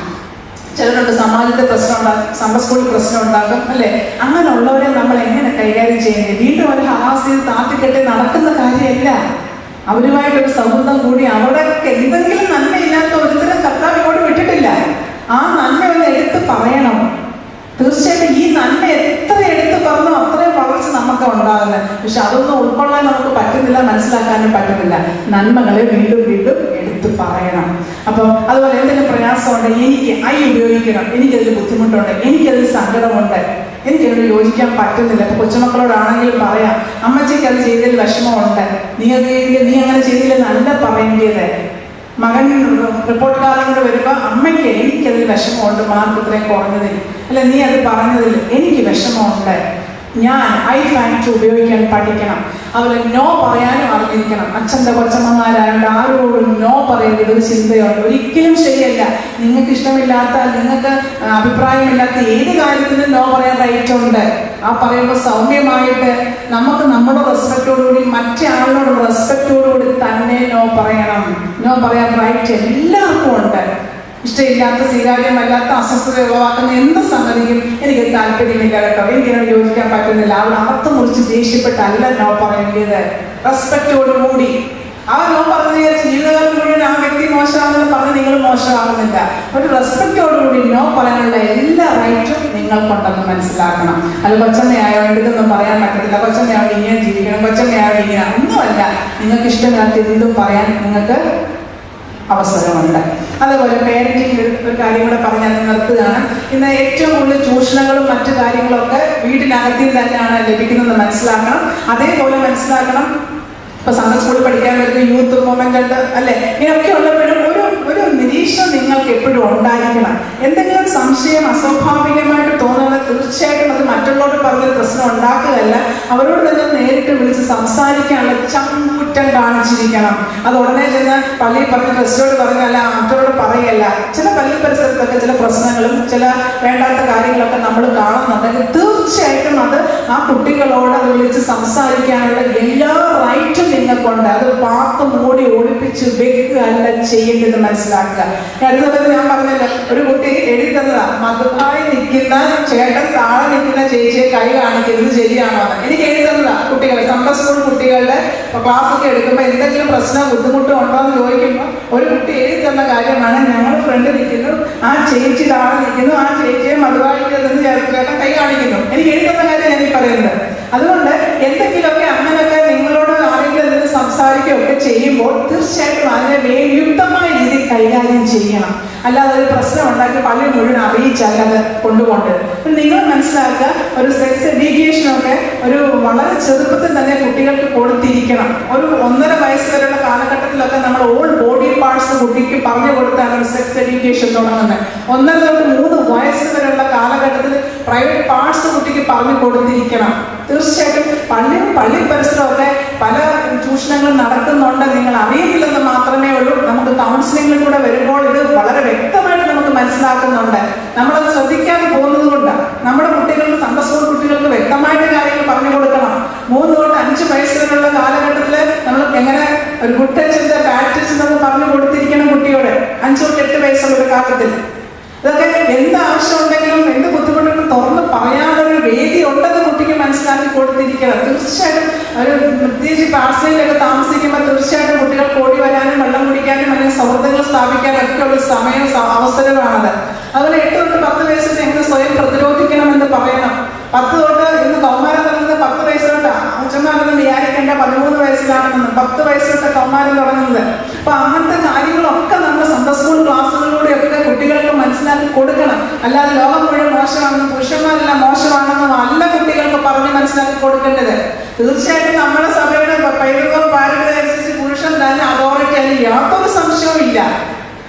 ചിലരുണ്ട് സമാജത്തെ പ്രശ്നം ഉണ്ടാകും, സൺഡേ സ്കൂളിൽ പ്രശ്നം ഉണ്ടാകും അല്ലേ? അങ്ങനെയുള്ളവരെ നമ്മൾ എങ്ങനെ കൈകാര്യം ചെയ്യുന്നത്? വീണ്ടും ഒരു ഹറാസ് ചെയ്ത് താത്തിക്കെട്ടി നടക്കുന്ന കാര്യമല്ല. അവരുമായിട്ടൊരു സൗഹൃദം കൂടി അവരുടെ എന്തെങ്കിലും നന്മയില്ലാത്ത ഒരുത്തരം കർത്താവ് ഇങ്ങോട്ട് വിട്ടിട്ടില്ല. ആ നന്മ ഒന്ന് എടുത്ത് പറയണം. തീർച്ചയായിട്ടും ഈ നന്മ എത്ര എടുത്ത് പറഞ്ഞോ അത്രയും വളർച്ച നമുക്ക് ഉണ്ടാകുന്നത്. പക്ഷെ അതൊന്നും ഉൾക്കൊള്ളാൻ നമുക്ക് പറ്റുന്നില്ല, മനസ്സിലാക്കാനും പറ്റുന്നില്ല. നന്മകളെ വീണ്ടും വീണ്ടും എടുത്ത് പറയണം. അപ്പം അതുപോലെ എന്തെങ്കിലും പ്രയാസമുണ്ട്, എനിക്ക് ഉപയോഗിക്കണം, എനിക്കതിൽ ബുദ്ധിമുട്ടുണ്ട്, എനിക്കതിൽ സങ്കടമുണ്ട്, എനിക്കതിൽ യോജിക്കാൻ പറ്റുന്നില്ല. ഇപ്പൊ കൊച്ചുമക്കളോടാണെങ്കിലും പറയാം, അമ്മച്ചിക്ക് അത് ചെയ്തതിൽ വിഷമമുണ്ട്, നീ അങ്ങനെ ചെയ്തില്ല നല്ല പറയേണ്ടത്. മകൻ റിപ്പോർട്ട് കാർഡ് കൊണ്ട് വരുമ്പോൾ അമ്മയ്ക്ക് എനിക്കതിൽ വിഷമമുണ്ട്, മാർക്ക് ഇത്രയും കുറഞ്ഞതിൽ, അല്ല നീ അത് പറഞ്ഞതിൽ എനിക്ക് വിഷമമുണ്ട്, ഞാൻ ഫാക്ട് ഉപയോഗിക്കാൻ പഠിക്കണം. അതുപോലെ നോ പറയാനും അറിഞ്ഞിരിക്കണം. അച്ഛൻ്റെ കൊച്ചമ്മമാരായതുകൊണ്ട് ആരോടും നോ പറയരുത് ഒരു ചിന്തയുണ്ട്. ഒരിക്കലും ശരിയല്ല. നിങ്ങൾക്ക് ഇഷ്ടമില്ലാത്ത, നിങ്ങൾക്ക് അഭിപ്രായമില്ലാത്ത ഏത് കാര്യത്തിനും നോ പറയാൻ റൈറ്റ് ഉണ്ട്. ആ പറയുമ്പോൾ സൗമ്യമായിട്ട് നമുക്ക് നമ്മുടെ റെസ്പെക്റ്റോടുകൂടി മറ്റേ ആളിനോട് റെസ്പെക്റ്റോടുകൂടി തന്നെ നോ പറയണം. നോ പറയാൻ റൈറ്റ് എല്ലാവർക്കും ഉണ്ട്. ഇഷ്ടമില്ലാത്ത, സ്വീകാര്യമല്ലാത്ത, അസ്വസ്ഥത ഉളവാക്കുന്ന എന്ത് സംഗതിക്കും എനിക്ക് താല്പര്യമില്ല കേട്ടോ, എനിക്കതിനോട് യോജിക്കാൻ പറ്റുന്നില്ല, അവിടെ അർത്ഥം മുറിച്ച് ദേഷ്യപ്പെട്ടല്ല നോ പറയേണ്ടത്. റെസ്പെക്റ്റോടുകൂടി ആ നോ പറഞ്ഞ ജീവിതകാലം മുഴുവൻ ആ വ്യക്തി മോശമാണെന്ന് പറഞ്ഞ് നിങ്ങൾ മോശമാകുന്നില്ല. ഒരു റെസ്പെക്റ്റോടുകൂടി നോ പറയാനുള്ള എല്ലാ റൈറ്റും നിങ്ങൾക്കുണ്ടെന്ന് മനസ്സിലാക്കണം. അത് കൊച്ചമ്മയായോണ്ട് ഇതൊന്നും പറയാൻ പറ്റത്തില്ല, കൊച്ചമ്മയായോണ്ട് ഇങ്ങനെ ജീവിക്കണം, കൊച്ചമ്മയായോണ്ട് ഇങ്ങനെ ഒന്നുമല്ല. നിങ്ങൾക്ക് ഇഷ്ടമില്ലാത്ത എന്തും പറയാൻ നിങ്ങൾക്ക് അവസരമുണ്ട്. അതുപോലെ പേരന്റിങ് ഒരു കാര്യം കൂടെ പറഞ്ഞാൽ നിർത്തുകയാണ്. ഇന്ന് ഏറ്റവും കൂടുതൽ ചൂഷണങ്ങളും മറ്റു കാര്യങ്ങളൊക്കെ വീട്ടിനകത്തിൽ തന്നെയാണ് ലഭിക്കുന്നത് മനസ്സിലാക്കണം. അതേപോലെ മനസ്സിലാക്കണം, ഇപ്പൊ സൺഡേ സ്കൂളിൽ പഠിക്കാൻ വരുന്ന യൂത്ത് മൂവ്മെന്റ് ഉണ്ട് അല്ലെ? ഇങ്ങനെയൊക്കെ ഉള്ളപ്പോഴും ഒരു നിരീക്ഷണം നിങ്ങൾക്ക് എപ്പോഴും ഉണ്ടായിരിക്കണം. എന്തെങ്കിലും സംശയം അസ്വാഭാവികമായിട്ട് തോന്നുന്നത് തീർച്ചയായിട്ടും അത് മറ്റുള്ളവരോട് പറഞ്ഞൊരു പ്രശ്നം ഉണ്ടാക്കുകയല്ല, അവരോട് തന്നെ നേരിട്ട് വിളിച്ച് സംസാരിക്കാനുള്ള ചങ്കുറ്റം കാണിച്ചിരിക്കണം. അത് ഉടനെ ചെന്ന് പള്ളിയിൽ പറഞ്ഞ് ക്രിസ്തുവോട് പറഞ്ഞല്ല, മറ്റവരോട് പറയല്ല. ചില പള്ളി പരിസരത്തൊക്കെ ചില പ്രശ്നങ്ങളും ചില വേണ്ടാത്ത കാര്യങ്ങളൊക്കെ നമ്മൾ കാണുന്നുണ്ടെങ്കിൽ തീർച്ചയായിട്ടും അത് ആ കുട്ടികളോട് അത് വിളിച്ച് സംസാരിക്കാനുള്ള എല്ലാ റൈറ്റും നിങ്ങൾക്കുണ്ട്. അത് പാത്ത് മൂടി ഒളിപ്പിച്ച് വെക്കുകയല്ല ചെയ്യേണ്ടത് മനസ്സിലാക്കുക. അടുത്തത് ഞാൻ പറഞ്ഞല്ലോ, ഒരു കുട്ടി എഴുതി തന്നതാ, മധുവായി നിൽക്കുന്ന ചേട്ടൻ താഴെ നിൽക്കുന്ന ചേച്ചിയെ കൈ കാണിക്കുന്നത് ശരിയാണോ? എനിക്ക് എഴുതി തന്നതാ. കുട്ടികളെ സൺഡേ സ്കൂൾ കുട്ടികളുടെ ക്ലാസ്സൊക്കെ എടുക്കുമ്പോൾ എന്തെങ്കിലും പ്രശ്നം ബുദ്ധിമുട്ടോ ഉണ്ടോ എന്ന് ചോദിക്കുമ്പോൾ ഒരു കുട്ടി എഴുതി തന്ന കാര്യമാണ്, ഞങ്ങൾ ഫ്രണ്ട് നിൽക്കുന്നു, ആ ചേച്ചി താഴെ നിൽക്കുന്നു, ആ ചേച്ചിയെ മധുവായിട്ട് നിന്ന് ചേട്ടൻ കൈ കാണിക്കുന്നു. എനിക്ക് എഴുതി തന്ന കാര്യം ഞാൻ ഈ പറയുന്നത്. അതുകൊണ്ട് എന്തെങ്കിലുമൊക്കെ അങ്ങനെയൊക്കെ നിങ്ങളോട് ആരെങ്കിലും എന്തെങ്കിലും സംസാരിക്കുകയൊക്കെ ചെയ്യുമ്പോൾ തീർച്ചയായിട്ടും അതിനെ യുക്തമായ രീതിയിൽ കൈകാര്യം ചെയ്യണം. അല്ലാതെ ഒരു പ്രശ്നം ഉണ്ടാക്കി പള്ളി മുഴുവൻ അറിയിച്ചാൽ അത് കൊണ്ടുപോകേണ്ടത്. നിങ്ങൾ മനസ്സിലാക്കുക, ഒരു സെക്സ് എഡ്യൂക്കേഷനൊക്കെ ഒരു വളരെ ചെറുപ്പത്തിൽ തന്നെ കുട്ടികൾക്ക് കൊടുത്തിരിക്കണം. ഒരു 1.5 വയസ്സ് വരെയുള്ള കാലഘട്ടത്തിലൊക്കെ നമ്മൾ ഓൾ ബോഡി പാർട്സ് കുട്ടിക്ക് പറഞ്ഞു കൊടുത്താണ് ഒരു സെക്സ് എഡ്യൂക്കേഷൻ തുടങ്ങുന്നത്. 1.5 തൊട്ട് 3 വയസ്സ് വരെയുള്ള കാലഘട്ടത്തിൽ പ്രൈവറ്റ് പാർട്സ് കുട്ടിക്ക് പറഞ്ഞു കൊടുത്തിരിക്കണം. തീർച്ചയായിട്ടും പള്ളി പരിസരമൊക്കെ പല ചൂഷണങ്ങൾ നടക്കുന്നുണ്ട്, നിങ്ങൾ അറിയുന്നില്ലെന്ന് മാത്രമേ ഉള്ളൂ. നമുക്ക് കൗൺസിലിംഗിൽ കൂടെ വരുമ്പോൾ ഇത് വളരെ വ്യക്തമായിട്ട് നമുക്ക് മനസ്സിലാക്കുന്നുണ്ട്. നമ്മളത് ശ്രദ്ധിക്കാതെ പോകുന്നത് കൊണ്ടാണ്. നമ്മുടെ കുട്ടികൾക്ക്, സൺഡേ സ്കൂൾ കുട്ടികൾക്ക് വ്യക്തമായിട്ട് കാര്യങ്ങൾ പറഞ്ഞു കൊടുക്കണം. 3 തൊട്ട് 5 വയസ്സ് വരെയുള്ള കാലഘട്ടത്തിൽ നമ്മൾ എങ്ങനെ ഒരു ഗുഡ് ടച്ച് എന്താ ബാഡ് ടച്ച് എന്നൊക്കെ പറഞ്ഞു കൊടുത്തിരിക്കണം കുട്ടിയോട്. 5 തൊട്ട് 8 വയസ്സുള്ള ഒരു കാലത്തിൽ ഇതൊക്കെ എന്ത് ആവശ്യമുണ്ടെങ്കിലും എന്ത് ബുദ്ധിമുട്ടുകളും തുറന്ന് പറയാനൊരു വേദി ഉണ്ടെന്ന് കുട്ടിക്ക് മനസ്സിലാക്കി കൊടുത്തിരിക്കണം. തീർച്ചയായിട്ടും ഒരു പ്രത്യേകിച്ച് പാർസലിലൊക്കെ താമസിക്കുമ്പോൾ തീർച്ചയായിട്ടും കുട്ടികൾക്ക് ഓടി വരാനും വെള്ളം കുടിക്കാനും അല്ലെങ്കിൽ സൗഹൃദങ്ങൾ സ്ഥാപിക്കാനും ഒക്കെ ഉള്ള സമയവും അവസരമാണത്. അതുപോലെ 8 തൊട്ട് 10 വയസ്സിൽ എങ്ങനെ സ്വയം പ്രതിരോധിക്കണമെന്ന് പറയണം. 10 തൊട്ട് ഇന്ന് കൗമാരം തുടങ്ങുന്നത് 10 വയസ്സ് തൊട്ടാണ്. അച്ഛന്മാരൊന്നും വിചാരിക്കേണ്ട 13 വയസ്സിലാണെന്ന്. 10 വയസ്സ് തൊട്ട് കൗമാരം തുടങ്ങുന്നത്. അപ്പൊ അങ്ങനത്തെ കാര്യങ്ങളൊക്കെ നമ്മുടെ സൺഡേ സ്കൂൾ ക്ലാസ്സുകളിലൂടെയൊക്കെ കുട്ടികൾക്ക് മനസ്സിലാക്കി കൊടുക്കണം. അല്ലാതെ ലോകം മുഴുവൻ മോശമാണെന്നും പുരുഷന്മാരെല്ലാം മോശമാണെന്നും അല്ല കുട്ടികൾക്ക് പറഞ്ഞ് മനസ്സിലാക്കി കൊടുക്കേണ്ടത്. തീർച്ചയായിട്ടും നമ്മുടെ സഭയുടെ പൈതൃകവും പാരമ്പര്യം അനുസരിച്ച് പുരുഷൻ തന്നെ അതോറിറ്റി അതിന് യാതൊരു സംശയവും ഇല്ല.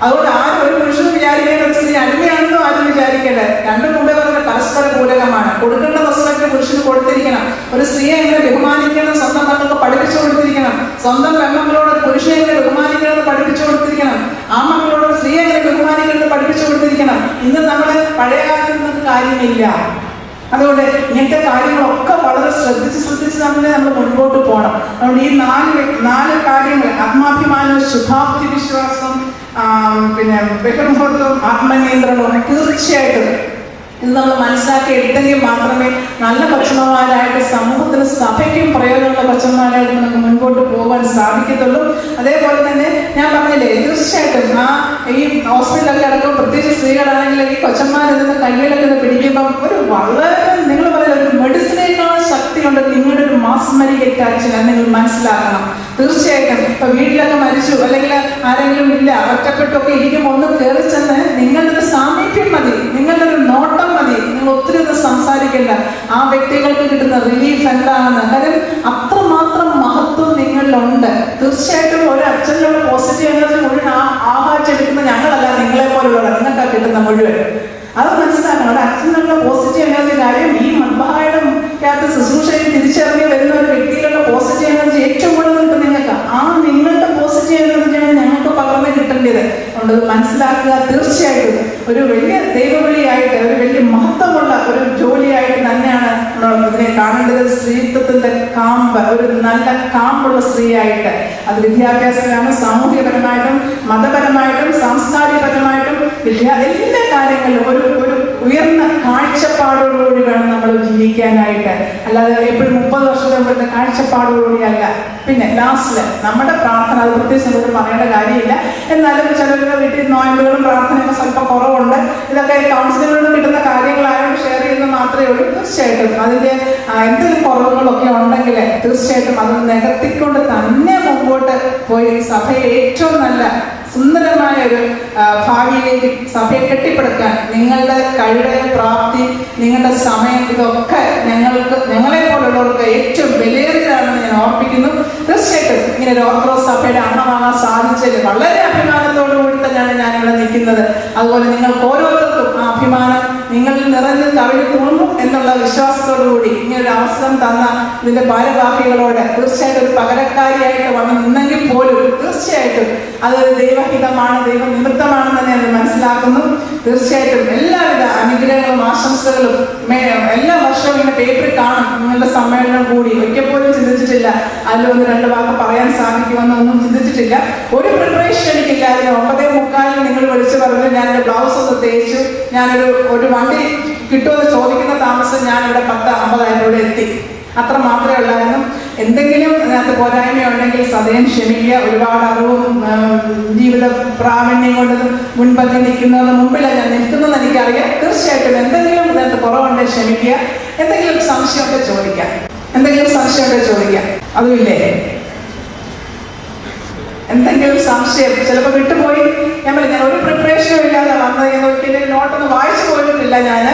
അതുകൊണ്ട് ആരും ഒരു പുരുഷനും വിചാരിക്കേണ്ട ഒരു സ്ത്രീ അടിമയാണെന്നോ ആരും വിചാരിക്കേണ്ടത്. രണ്ടും മുമ്പേ പറഞ്ഞ പരസ്പര പൂരകമാണ്. കൊടുക്കേണ്ട റെസ്പെക്ട് പുരുഷന് കൊടുത്തിരിക്കണം. ഒരു സ്ത്രീയെ എങ്ങനെ ബഹുമാനിക്കണം സ്വന്തം മക്കൾക്ക് പഠിപ്പിച്ചു കൊടുത്തിരിക്കണം. സ്വന്തം പെൺമക്കളോട് പുരുഷനെ എങ്ങനെ ബഹുമാനിക്കണമെന്ന് പഠിപ്പിച്ചു കൊടുത്തിരിക്കണം. ആ മക്കളോട് സ്ത്രീയെ എങ്ങനെ ബഹുമാനിക്കണമെന്ന് പഠിപ്പിച്ചു കൊടുത്തിരിക്കണം. ഇന്ന് നമ്മുടെ പഴയ കാലത്ത് നിന്നൊക്കെ കാര്യമില്ല. അതുകൊണ്ട് ഇങ്ങനത്തെ കാര്യങ്ങളൊക്കെ വളരെ ശ്രദ്ധിച്ച് നമ്മൾ മുൻപോട്ട് പോകണം. അതുകൊണ്ട് ഈ 4 കാര്യങ്ങൾ, ആത്മാഭിമാനം, ശുഭാപ്തി വിശ്വാസം, പിന്നെ ബഹുമുഹൂർത്തവും ആത്മനിയന്ത്രണവും, തീർച്ചയായിട്ടും ഇത് നമ്മൾ മനസ്സിലാക്കി എടുത്തെങ്കിൽ മാത്രമേ നല്ല ഭക്ഷണന്മാരായിട്ട് സമൂഹത്തിന്, സഭയ്ക്കും പ്രയോജനമുള്ള ഭക്ഷണന്മാരായിട്ട് നമുക്ക് മുൻപോട്ട് പോകാൻ സാധിക്കത്തുള്ളൂ. അതേപോലെ തന്നെ ഞാൻ പറഞ്ഞില്ലേ, തീർച്ചയായിട്ടും ഈ ഹോസ്പിറ്റലൊക്കെ അടക്കം പ്രത്യേകിച്ച് സ്ത്രീകളാണെങ്കിൽ ഈ കൊച്ചന്മാരിന്ന് കയ്യിലൊക്കെ പിടിക്കുമ്പം ഒരു വളരെ, നിങ്ങൾ പറയുന്ന ഒരു മെഡിസിനേക്കാൾ ശക്തിയുണ്ട് നിങ്ങളുടെ ഒരു മാസ്മരിക് അറ്റാച്ചിന് നിങ്ങൾ മനസ്സിലാക്കണം. തീർച്ചയായിട്ടും ഇപ്പൊ വീട്ടിലൊക്കെ മരിച്ചു അല്ലെങ്കിൽ ആരെങ്കിലും ഇല്ല, ഒറ്റപ്പെട്ടൊക്കെ ഇരിക്കുമ്പോൾ ഒന്ന് കയറി ചെന്ന് നിങ്ങളുടെ ഒരു സാമീപ്യം മതി, നിങ്ങളുടെ ഒരു നോട്ടം മതി. നിങ്ങൾ ഒത്തിരി ഒന്നും സംസാരിക്കേണ്ട. ആ വ്യക്തികൾക്ക് കിട്ടുന്ന റിലീഫ് എന്താണെന്ന്. കാര്യം അത്രമാത്രം മഹത്വം നിങ്ങളിലുണ്ട്. തീർച്ചയായിട്ടും ഒരു അച്ഛനുള്ള പോസിറ്റീവ് എനർജി മുഴുവൻ ആഹാച്ചെടുക്കുന്ന ഞങ്ങളല്ല, നിങ്ങളെ പോലുള്ളവർ. നിങ്ങൾക്കാ കിട്ടുന്ന മുഴുവൻ. അത് മനസ്സിലാക്കണം. ഒരു അച്ഛനുള്ള പോസിറ്റീവ് എനർജി കാര്യം ഈ മദ്ബഹായുടെ ശുശ്രൂഷയിൽ തിരിച്ചറിഞ്ഞ് വരുന്ന ഒരു വ്യക്തിയിലുള്ള പോസിറ്റീവ് എനർജി ഏറ്റവും കൂടുതൽ കിട്ടും നിങ്ങൾക്ക്. ആ നിങ്ങളുടെ പോസിറ്റീവ് എനർജിയാണ് ഞങ്ങൾക്ക് പകർന്ന് കിട്ടേണ്ടത്. അതുകൊണ്ട് മനസ്സിലാക്കുക. തീർച്ചയായിട്ടും ഒരു വലിയ ദൈവവിളിയായിട്ട്, ഒരു വലിയ മഹത്വമുള്ള ഒരു ജോലിയായിട്ട് തന്നെയാണ് ഇതിനെ കാണേണ്ടത്. സ്ത്രീത്വത്തിന്റെ കാമ്പ്, ഒരു നല്ല കാമ്പുള്ള സ്ത്രീയായിട്ട്. അത് വിദ്യാഭ്യാസത്തിലാണ്, സാമൂഹികപരമായിട്ടും മതപരമായിട്ടും സാംസ്കാരികപരമായിട്ടും എല്ലാ കാര്യങ്ങളിലും ഒരു ഉയർന്ന കാഴ്ചപ്പാടോടുകൂടി വേണം നമ്മൾ ജീവിക്കാനായിട്ട്. അല്ലാതെ എപ്പോഴും 30 വർഷത്തെ മുമ്പത്തെ കാഴ്ചപ്പാടോടുകൂടിയല്ല. പിന്നെ ലാസ്റ്റില് നമ്മുടെ പ്രാർത്ഥന, അത് പ്രത്യേകിച്ച് നമുക്ക് പറയേണ്ട കാര്യമില്ല. എന്നാലും ചിലരുടെ വീട്ടിൽ നോയമ്പുകളും പ്രാർത്ഥനയൊക്കെ സ്വല്പം കുറവുണ്ട്. ഇതൊക്കെ കൗൺസിലിങ്ങിലൂടെ കിട്ടുന്ന കാര്യങ്ങളായതുകൊണ്ട് ഷെയർ ചെയ്യുന്നത് മാത്രമേ ഉള്ളൂ. തീർച്ചയായിട്ടും അതിൻ്റെ എന്തെങ്കിലും കുറവുകളൊക്കെ ഉണ്ടെങ്കിൽ തീർച്ചയായിട്ടും അത് നികത്തിക്കൊണ്ട് തന്നെ മുമ്പോട്ട് പോയി സഭയെ ഏറ്റവും നല്ല സുന്ദരമായ ഒരു ഭാവിയിലേക്ക് സഭയെ കെട്ടിപ്പടുക്കാൻ നിങ്ങളുടെ കഴിവ്, പ്രാപ്തി, നിങ്ങളുടെ സമയം, ഇതൊക്കെ ഞങ്ങളെ പോലുള്ളവർക്ക് ഏറ്റവും വിലയേറിയതാണെന്ന് ഞാൻ ഓർപ്പിക്കുന്നു. തീർച്ചയായിട്ടും ഇങ്ങനെ ഒരു ഓർത്തഡോക്സ് സഭയുടെ അംഗമാകാൻ സാധിച്ചത് വളരെ അഭിമാനത്തോടു കൂടി തന്നെയാണ് ഞാനിവിടെ നിൽക്കുന്നത്. അതുപോലെ നിങ്ങൾക്ക് ഓരോരുത്തർക്കും ആ അഭിമാനം നിങ്ങളിൽ നിറഞ്ഞ് കവിഞ്ഞു തോന്നും എന്നുള്ള വിശ്വാസത്തോടു കൂടി ഇങ്ങനൊരു അവസരം തന്ന ഇതിന്റെ ഭാരവാഹികളോട് തീർച്ചയായിട്ടും ഒരു പകരക്കാരിയായിട്ട് വന്ന് നിന്നെങ്കിൽ പോലും തീർച്ചയായിട്ടും അതൊരു ദൈവഹിതമാണ്, ദൈവനിമിത്തമാണെന്ന് ഞാൻ മനസ്സിലാക്കുന്നു. തീർച്ചയായിട്ടും എല്ലാവിധ അനുഗ്രഹങ്ങളും ആശംസകളും എല്ലാ വർഷവും ഇങ്ങനെ പേപ്പറിൽ കാണും. നിങ്ങളുടെ സമ്മേളനം കൂടി ഒരിക്കൽ പോലും ചിന്തിച്ചിട്ടില്ല അതിലൊന്ന് 2 വാക്ക് പറയാൻ സാധിക്കുമെന്നൊന്നും ചിന്തിച്ചിട്ടില്ല. ഒരു പ്രിപ്പറേഷൻ എനിക്കില്ലായിരുന്നു. 9:45 നിങ്ങൾ വിളിച്ചു പറഞ്ഞു ഞാനൊരു ബ്ലൗസ് ഒന്ന് തേച്ചു. ഒരു വണ്ടി കിട്ടുമെന്ന് ചോദിക്കുന്ന താമസം ഞാനിവിടെ 10:50 എത്തി. അത്ര മാത്രമേ ഉള്ളായിരുന്നു. എന്തെങ്കിലും അതിനകത്ത് പോരായ്മയുണ്ടെങ്കിൽ സദയം ക്ഷമിക്കുക. ഒരുപാട് അറിവും ജീവിത പ്രാവീണ്യം കൊണ്ട് മുൻപന്തി നിൽക്കുന്നതിന് മുമ്പിലാണ് ഞാൻ നിൽക്കുന്നതെന്ന് എനിക്കറിയാം. തീർച്ചയായിട്ടും എന്തെങ്കിലും ഇതിനകത്ത് കുറവുണ്ടെങ്കിൽ ക്ഷമിക്കുക. എന്തെങ്കിലും സംശയമൊക്കെ ചോദിക്കാം. അതുമില്ലേ? എന്തെങ്കിലും സംശയം ചിലപ്പോൾ വിട്ടുപോയി. ഞാൻ ഒരു പ്രിപ്പറേഷനും ഇല്ല, അറിയാതെ വന്നത്. ഒരിക്കലും നോട്ടൊന്നും വായിച്ചു പോയിട്ടില്ല ഞാൻ.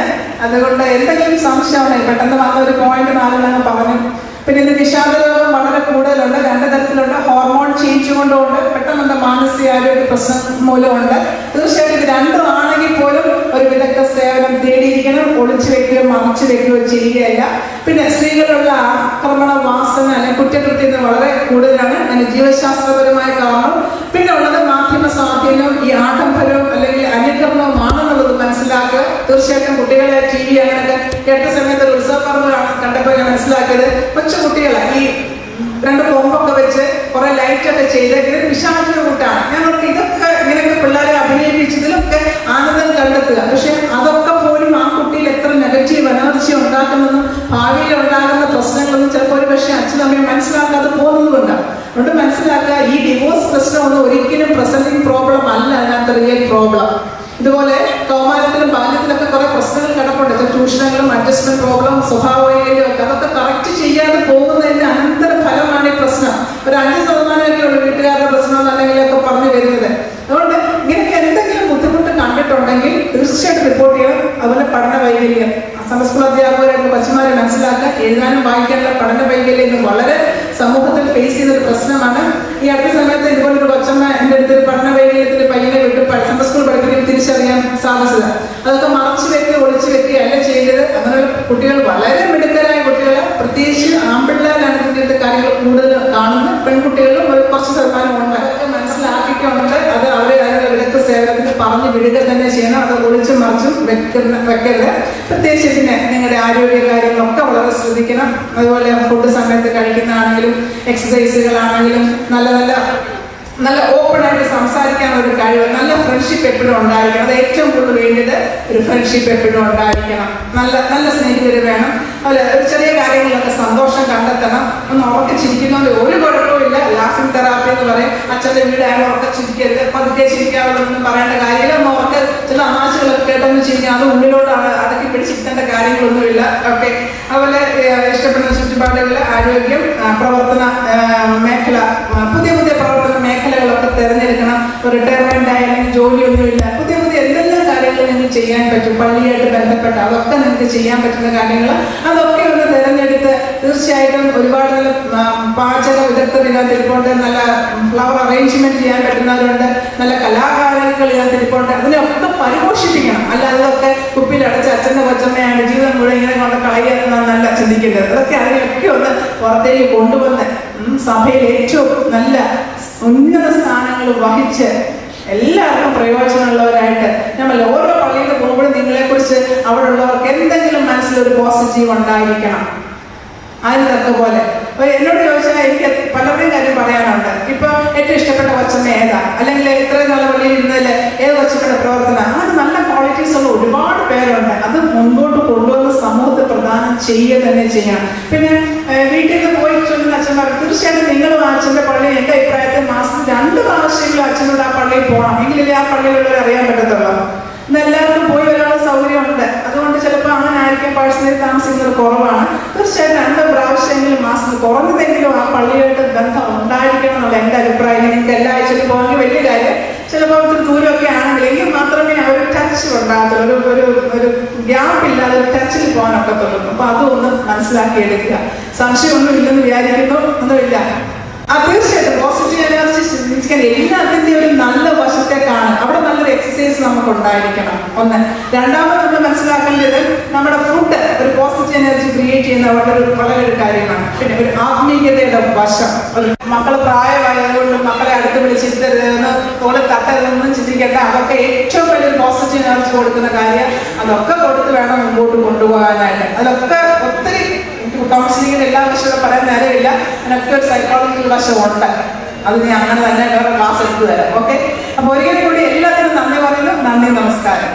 അതുകൊണ്ട് എന്തെങ്കിലും സംശയമാണ് പെട്ടെന്ന് വന്ന ഒരു പോയിന്റ് 4 പറഞ്ഞു. പിന്നെ ഇത് വിഷാദരോഗം വളരെ കൂടുതലുണ്ട്. 2 തരത്തിലുണ്ട്. ഹോർമോൺ ചേഞ്ച് കൊണ്ടുണ്ട്, പെട്ടെന്നുള്ള മാനസികാരോഗ്യ പ്രശ്നം മൂലമുണ്ട്. തീർച്ചയായിട്ടും ഇത് രണ്ടും ആണെങ്കിൽ പോലും ഒരു വിദഗ്ധ സേവനം തേടിയിരിക്കണം. ഒളിച്ചു വെക്കുകയോ മറച്ചു വെക്കുകയോ ചെയ്യുകയല്ല. പിന്നെ സ്ത്രീകളുള്ള ആക്രമണ വാസന അല്ലെങ്കിൽ കുറ്റകൃത്യം വളരെ കൂടുതലാണ്. അതിന് ജീവശാസ്ത്രപരമായ കാരണം. പിന്നെ ഉള്ളത് മാധ്യമ സ്വാധീനവും ഈ ആഡംബരവും അല്ലെങ്കിൽ അനുകരണവുമാണെന്നുള്ളത് മനസ്സിലാക്കുക. തീർച്ചയായിട്ടും കുട്ടികളെ TV അങ്ങനെയൊക്കെ കേട്ട സമയത്ത് ഒരു ഉത്സവപ്പറമ്പ് കണ്ടപ്പോൾ ഞാൻ മനസ്സിലാക്കിയത് കൊച്ചു കുട്ടികളെ ഈ 2 കൊമ്പൊക്കെ വെച്ച് കുറെ ലൈറ്റൊക്കെ ചെയ്ത് ഇങ്ങനെ പിശാചിന്റെ കൂട്ടാണ്. ഞാൻ പറഞ്ഞു ഇതൊക്കെ ഇങ്ങനെയൊക്കെ പിള്ളേരെ അഭിനയിപ്പിച്ചതിലൊക്കെ ആനന്ദം കണ്ടെത്തുക. പക്ഷെ അതൊക്കെ പോലും ആ കുട്ടിയിൽ എത്ര നെഗറ്റീവ് എനർജി ഉണ്ടാക്കുന്നതും ഭാവിയിൽ ഉണ്ടാകുന്ന പ്രശ്നങ്ങളൊന്നും ചിലപ്പോൾ ഒരു പക്ഷേ അച്ഛനമ്മയെ മനസ്സിലാക്കാതെ പോകുന്നതുകൊണ്ടാണ്. അതുകൊണ്ട് മനസ്സിലാക്കുക, ഈ ഡിവോഴ്സ് പ്രശ്നമൊന്നും ഒരിക്കലും പ്രസന്റിങ് പ്രോബ്ലം അല്ല, അതിനകത്ത് റിയൽ പ്രോബ്ലം. ഇതുപോലെ കൗമാരത്തിലും ബാല്യത്തിലൊക്കെ കുറെ പ്രശ്നങ്ങൾ കിടപ്പുണ്ട്. ട്യൂഷനുകളും അഡ്ജസ്റ്റ്മെന്റ് പ്രോബ്ലം സ്വഭാവവൈകല്യം ഒക്കെ അതൊക്കെ കറക്റ്റ് ചെയ്യാതെ പോകുന്നതിന്റെ അനന്തര ഫലമാണ് ഈ പ്രശ്നം. ഒരു 5% ഉള്ളൂ വീട്ടുകാരുടെ പ്രശ്നം എന്നെങ്കിലൊക്കെ പറഞ്ഞു വരുന്നത്. അതുകൊണ്ട് ഇങ്ങനെയൊക്കെ എന്തെങ്കിലും ബുദ്ധിമുട്ട് കണ്ടിട്ടുണ്ടെങ്കിൽ തീർച്ചയായിട്ടും റിപ്പോർട്ട് ചെയ്യണം. അതുപോലെ പഠന വൈകല്യം, സമസ്കൂൾ അധ്യാപകരായിട്ട് കൊച്ചുമാരെ മനസ്സിലാക്കുക. എഴുതാനും വായിക്കാനുള്ള പഠന വൈകല്യം ഇന്ന് വളരെ സമൂഹത്തിൽ ഫേസ് ചെയ്യുന്നൊരു പ്രശ്നമാണ്. ഈ അടുത്ത സമയത്ത് ഇതുപോലെ ഒരു കൊച്ചമ്മ എൻ്റെ അടുത്തൊരു പഠന വൈകല്യത്തിൽ പയ്യനെ വിട്ട് സമസ്കൂൾ പഠിപ്പിക്കാൻ തിരിച്ചറിയാൻ സാധിച്ചത്. അതൊക്കെ മറച്ചു വെക്കുക, ഒളിച്ചു വെക്കുക അല്ല ചെയ്തത്. അങ്ങനെ കുട്ടികൾ വളരെ മിടുക്കരായ കുട്ടികൾ, പ്രത്യേകിച്ച് ആൺപിള്ളേരാണ് ഇങ്ങനത്തെ കാര്യങ്ങൾ കൂടുതൽ കാണുന്നത്. പെൺകുട്ടികളും കുറച്ച് ശതമാനം ഉണ്ട്. അതൊക്കെ മനസ്സിലാക്കിക്കൊണ്ട് അത് അവരെ അതിനുള്ള വിദഗ്ധ സേവനത്തിന് പറഞ്ഞു വിടുക തന്നെ ചെയ്യണം. അത് ഒളിച്ചും മറിച്ചും വെക്കരുത്. പ്രത്യേകിച്ച് പിന്നെ നിങ്ങളുടെ ആരോഗ്യ കാര്യങ്ങളൊക്കെ വളരെ ശ്രദ്ധിക്കണം. അതുപോലെ ഫുഡ് സമയത്ത് കഴിക്കുന്നതാണെങ്കിലും എക്സസൈസുകളാണെങ്കിലും നല്ല ഓപ്പൺ ആയിട്ട് സംസാരിക്കാൻ ഒരു കഴിവ്, നല്ല ഫ്രണ്ട്ഷിപ്പ് എപ്പോഴും ഉണ്ടായിരിക്കണം. അത് ഏറ്റവും കൂടുതൽ വേണ്ടത് ഒരു ഫ്രണ്ട്ഷിപ്പ് എപ്പോഴും ഉണ്ടായിരിക്കണം. നല്ല സ്നേഹിതർ വേണം. അതുപോലെ ഒരു ചെറിയ കാര്യങ്ങളിലൊക്കെ സന്തോഷം കണ്ടെത്തണം. ഒന്ന് ഉറക്കെ ചിരിക്കുന്നതുകൊണ്ട് ഒരു കുഴപ്പമില്ല. ലാഫിംഗ് തെറാപ്പി എന്ന് പറയും. അച്ഛൻ്റെ വീടായാലും ഉറക്കെ ചിരിക്കരുത്, പതുക്കെ ചിരിക്കാവുന്നൊന്നും പറയേണ്ട കാര്യമില്ല. ഒന്ന് ഉറക്കെ ചില തമാശകളൊക്കെ കേട്ടൊന്നും ചിരിക്കുക, അത് ഉള്ളിലോട്ട് അടക്കി പിടിച്ചിരിക്കേണ്ട കാര്യങ്ങളൊന്നുമില്ല. ഓക്കെ. അതുപോലെ ഇഷ്ടപ്പെടുന്ന ചുറ്റുപാടുകൾ, ആരോഗ്യം, പ്രവർത്തന മേഖല, പുതിയ പ്രവർത്തന മേഖലകളൊക്കെ തിരഞ്ഞെടുക്കണം. റിട്ടയർമെന്റ് ആയാലും ജോലിയൊന്നുമില്ല, പുതിയ എന്തെല്ലാം കാര്യങ്ങൾ നിങ്ങൾക്ക് ചെയ്യാൻ പറ്റും, പള്ളിയായിട്ട് ബന്ധപ്പെട്ട അതൊക്കെ നിങ്ങൾക്ക് ചെയ്യാൻ പറ്റുന്ന കാര്യങ്ങൾ അതൊക്കെ ഒന്ന് തിരഞ്ഞെടുത്ത് തീർച്ചയായിട്ടും ഒരുപാട് നല്ല പാചക വിദഗ്ധർ ഇതിനകത്തിരിപ്പുണ്ട്, നല്ല ഫ്ലവർ അറേഞ്ച്മെന്റ് ചെയ്യാൻ പറ്റുന്നവരുണ്ട്, നല്ല കലാകാരങ്ങൾ ഇതിനകത്തിരിപ്പുണ്ട്. അതിനൊക്കെ പരിപോഷിപ്പിക്കണം. അല്ല അതൊക്കെ കുപ്പിയിലടച്ച് അച്ഛൻ്റെ കൊച്ചമ്മയാണ് ജീവിതം മുഴുവൻ ഇങ്ങനെ കൊണ്ട് കളയാമെന്നല്ല ചിന്തിക്കുന്നത്. അതൊക്കെ അതിനൊക്കെ ഒന്ന് പുറത്തേക്ക് കൊണ്ടുവന്ന് സഭയിൽ ഏറ്റവും നല്ല ഉന്നത സ്ഥാനങ്ങൾ വഹിച്ച് എല്ലാവർക്കും പ്രയോജനമുള്ളവരായിട്ട് നമ്മൾ ഓരോ പള്ളിയിൽ പോകുമ്പോഴും നിങ്ങളെക്കുറിച്ച് അവിടെ ഉള്ളവർക്ക് എന്തെങ്കിലും മനസ്സിലൊരു പോസിറ്റീവ് ഉണ്ടായിരിക്കണം. അതിന് തക്ക പോലെ എന്നോട് ചോദിച്ചാൽ എനിക്ക് പലരുടെയും കാര്യം പറയാനുണ്ട്. ഇപ്പൊ ഏറ്റവും ഇഷ്ടപ്പെട്ട കൊച്ചമ്മ ഏതാ, അല്ലെങ്കിൽ ഇത്രയും നല്ല പള്ളിയിൽ ഇരുന്നതിൽ ഏത് കൊച്ചമ്മയുടെ പ്രവർത്തനം, അങ്ങനെ നല്ല ക്വാളിറ്റീസ് ഉള്ള ഒരുപാട് പേരുണ്ട്. അത് മുൻപോട്ട് കൊണ്ടുവന്ന് സമൂഹത്തെ പ്രദാനം ചെയ്യുക തന്നെ ചെയ്യണം. പിന്നെ വീട്ടിൽ നിന്ന് പോയി ചൊല്ലുന്ന അച്ഛന്മാർ തീർച്ചയായിട്ടും നിങ്ങളും ആ അച്ഛൻ്റെ പള്ളി എൻ്റെ അഭിപ്രായത്തിൽ മാസത്തിൽ 2 പ്രാവശ്യമെങ്കിലും അച്ഛനോട് ആ പള്ളിയിൽ പോകണം. എങ്കിലല്ലേ ആ പള്ളിയിലുള്ളവർ അറിയാൻ പറ്റത്തുള്ളൂ. ഇന്ന് എല്ലാവർക്കും പോയി വരാനുള്ള സൗകര്യമുണ്ട്. അതുകൊണ്ട് ചിലപ്പോൾ അങ്ങനെ ആയിരിക്കും പേഴ്സണലി താമസിക്കുന്നത് കുറവാണ്. തീർച്ചയായിട്ടും 2 പ്രാവശ്യമെങ്കിലും മാസത്തിൽ കുറഞ്ഞതെങ്കിലും ആ പള്ളിയായിട്ട് ബന്ധം ഉണ്ടായിരിക്കണം എന്നുള്ള എൻ്റെ അഭിപ്രായം. നിങ്ങൾക്ക് എല്ലാ ആഴ്ചയിലും പോകാൻ വലിയ കാര്യം, ചിലപ്പോൾ ഒത്തിരി ദൂരമൊക്കെ ആണെങ്കിൽ എങ്കിൽ മാത്രമേ ആ ഒരു ടച്ച് ഉണ്ടാകത്തുള്ളൂ. ഒരു ഗ്യാപ്പ് ഇല്ലാതെ ഒരു ടച്ചിൽ പോകാനൊക്കത്തുള്ളൂ. അപ്പൊ അതൊന്ന് മനസ്സിലാക്കി എടുക്കുക. സംശയമൊന്നും ഇല്ലെന്ന് വിചാരിക്കുന്നു, ഒന്നുമില്ല. തീർച്ചയായിട്ടും പോസിറ്റീവ് എനർജി ചിന്തിക്കാൻ എല്ലാത്തിൻ്റെ ഒരു നല്ല വശത്തെ കാണും. അവിടെ നല്ലൊരു എക്സസൈസ് നമുക്ക് ഉണ്ടായിരിക്കണം. ഒന്ന്. രണ്ടാമത് നമ്മൾ മനസ്സിലാക്കേണ്ടത് നമ്മുടെ ഫുഡ് ഒരു പോസിറ്റീവ് എനർജി ക്രിയേറ്റ് ചെയ്യുന്ന വളരെ ഒരു കാര്യമാണ്. പിന്നെ ഒരു ആത്മീയതയുടെ വശം. മക്കൾ പ്രായമായതുകൊണ്ട് മക്കളെ അടുത്ത് വിളിച്ചിരുത്തരുതെന്ന് തോളിൽ തട്ടരുതെന്നും ചിന്തിക്കേണ്ട. അതൊക്കെ ഏറ്റവും വലിയൊരു പോസിറ്റീവ് എനർജി കൊടുക്കുന്ന കാര്യം. അതൊക്കെ കൊടുത്ത് വേണം മുമ്പോട്ട് കൊണ്ടുപോകാനായിട്ട്. അതൊക്കെ ഒത്തിരി കൗൺസിലിങ്ങിന് എല്ലാ വശവും പറയാൻ നേരമില്ല. അതിനൊക്കെ ഒരു സൈക്കോളജിക്കൽ വശമുണ്ട്. അത് ഞാൻ അങ്ങനെ തന്നെ വേറെ ക്ലാസ് എടുത്തു തരാം. ഓക്കെ. അപ്പൊ ഒരിക്കൽ കൂടി എല്ലാത്തിനും നന്ദി പറയുന്നു. നന്ദി, നമസ്കാരം.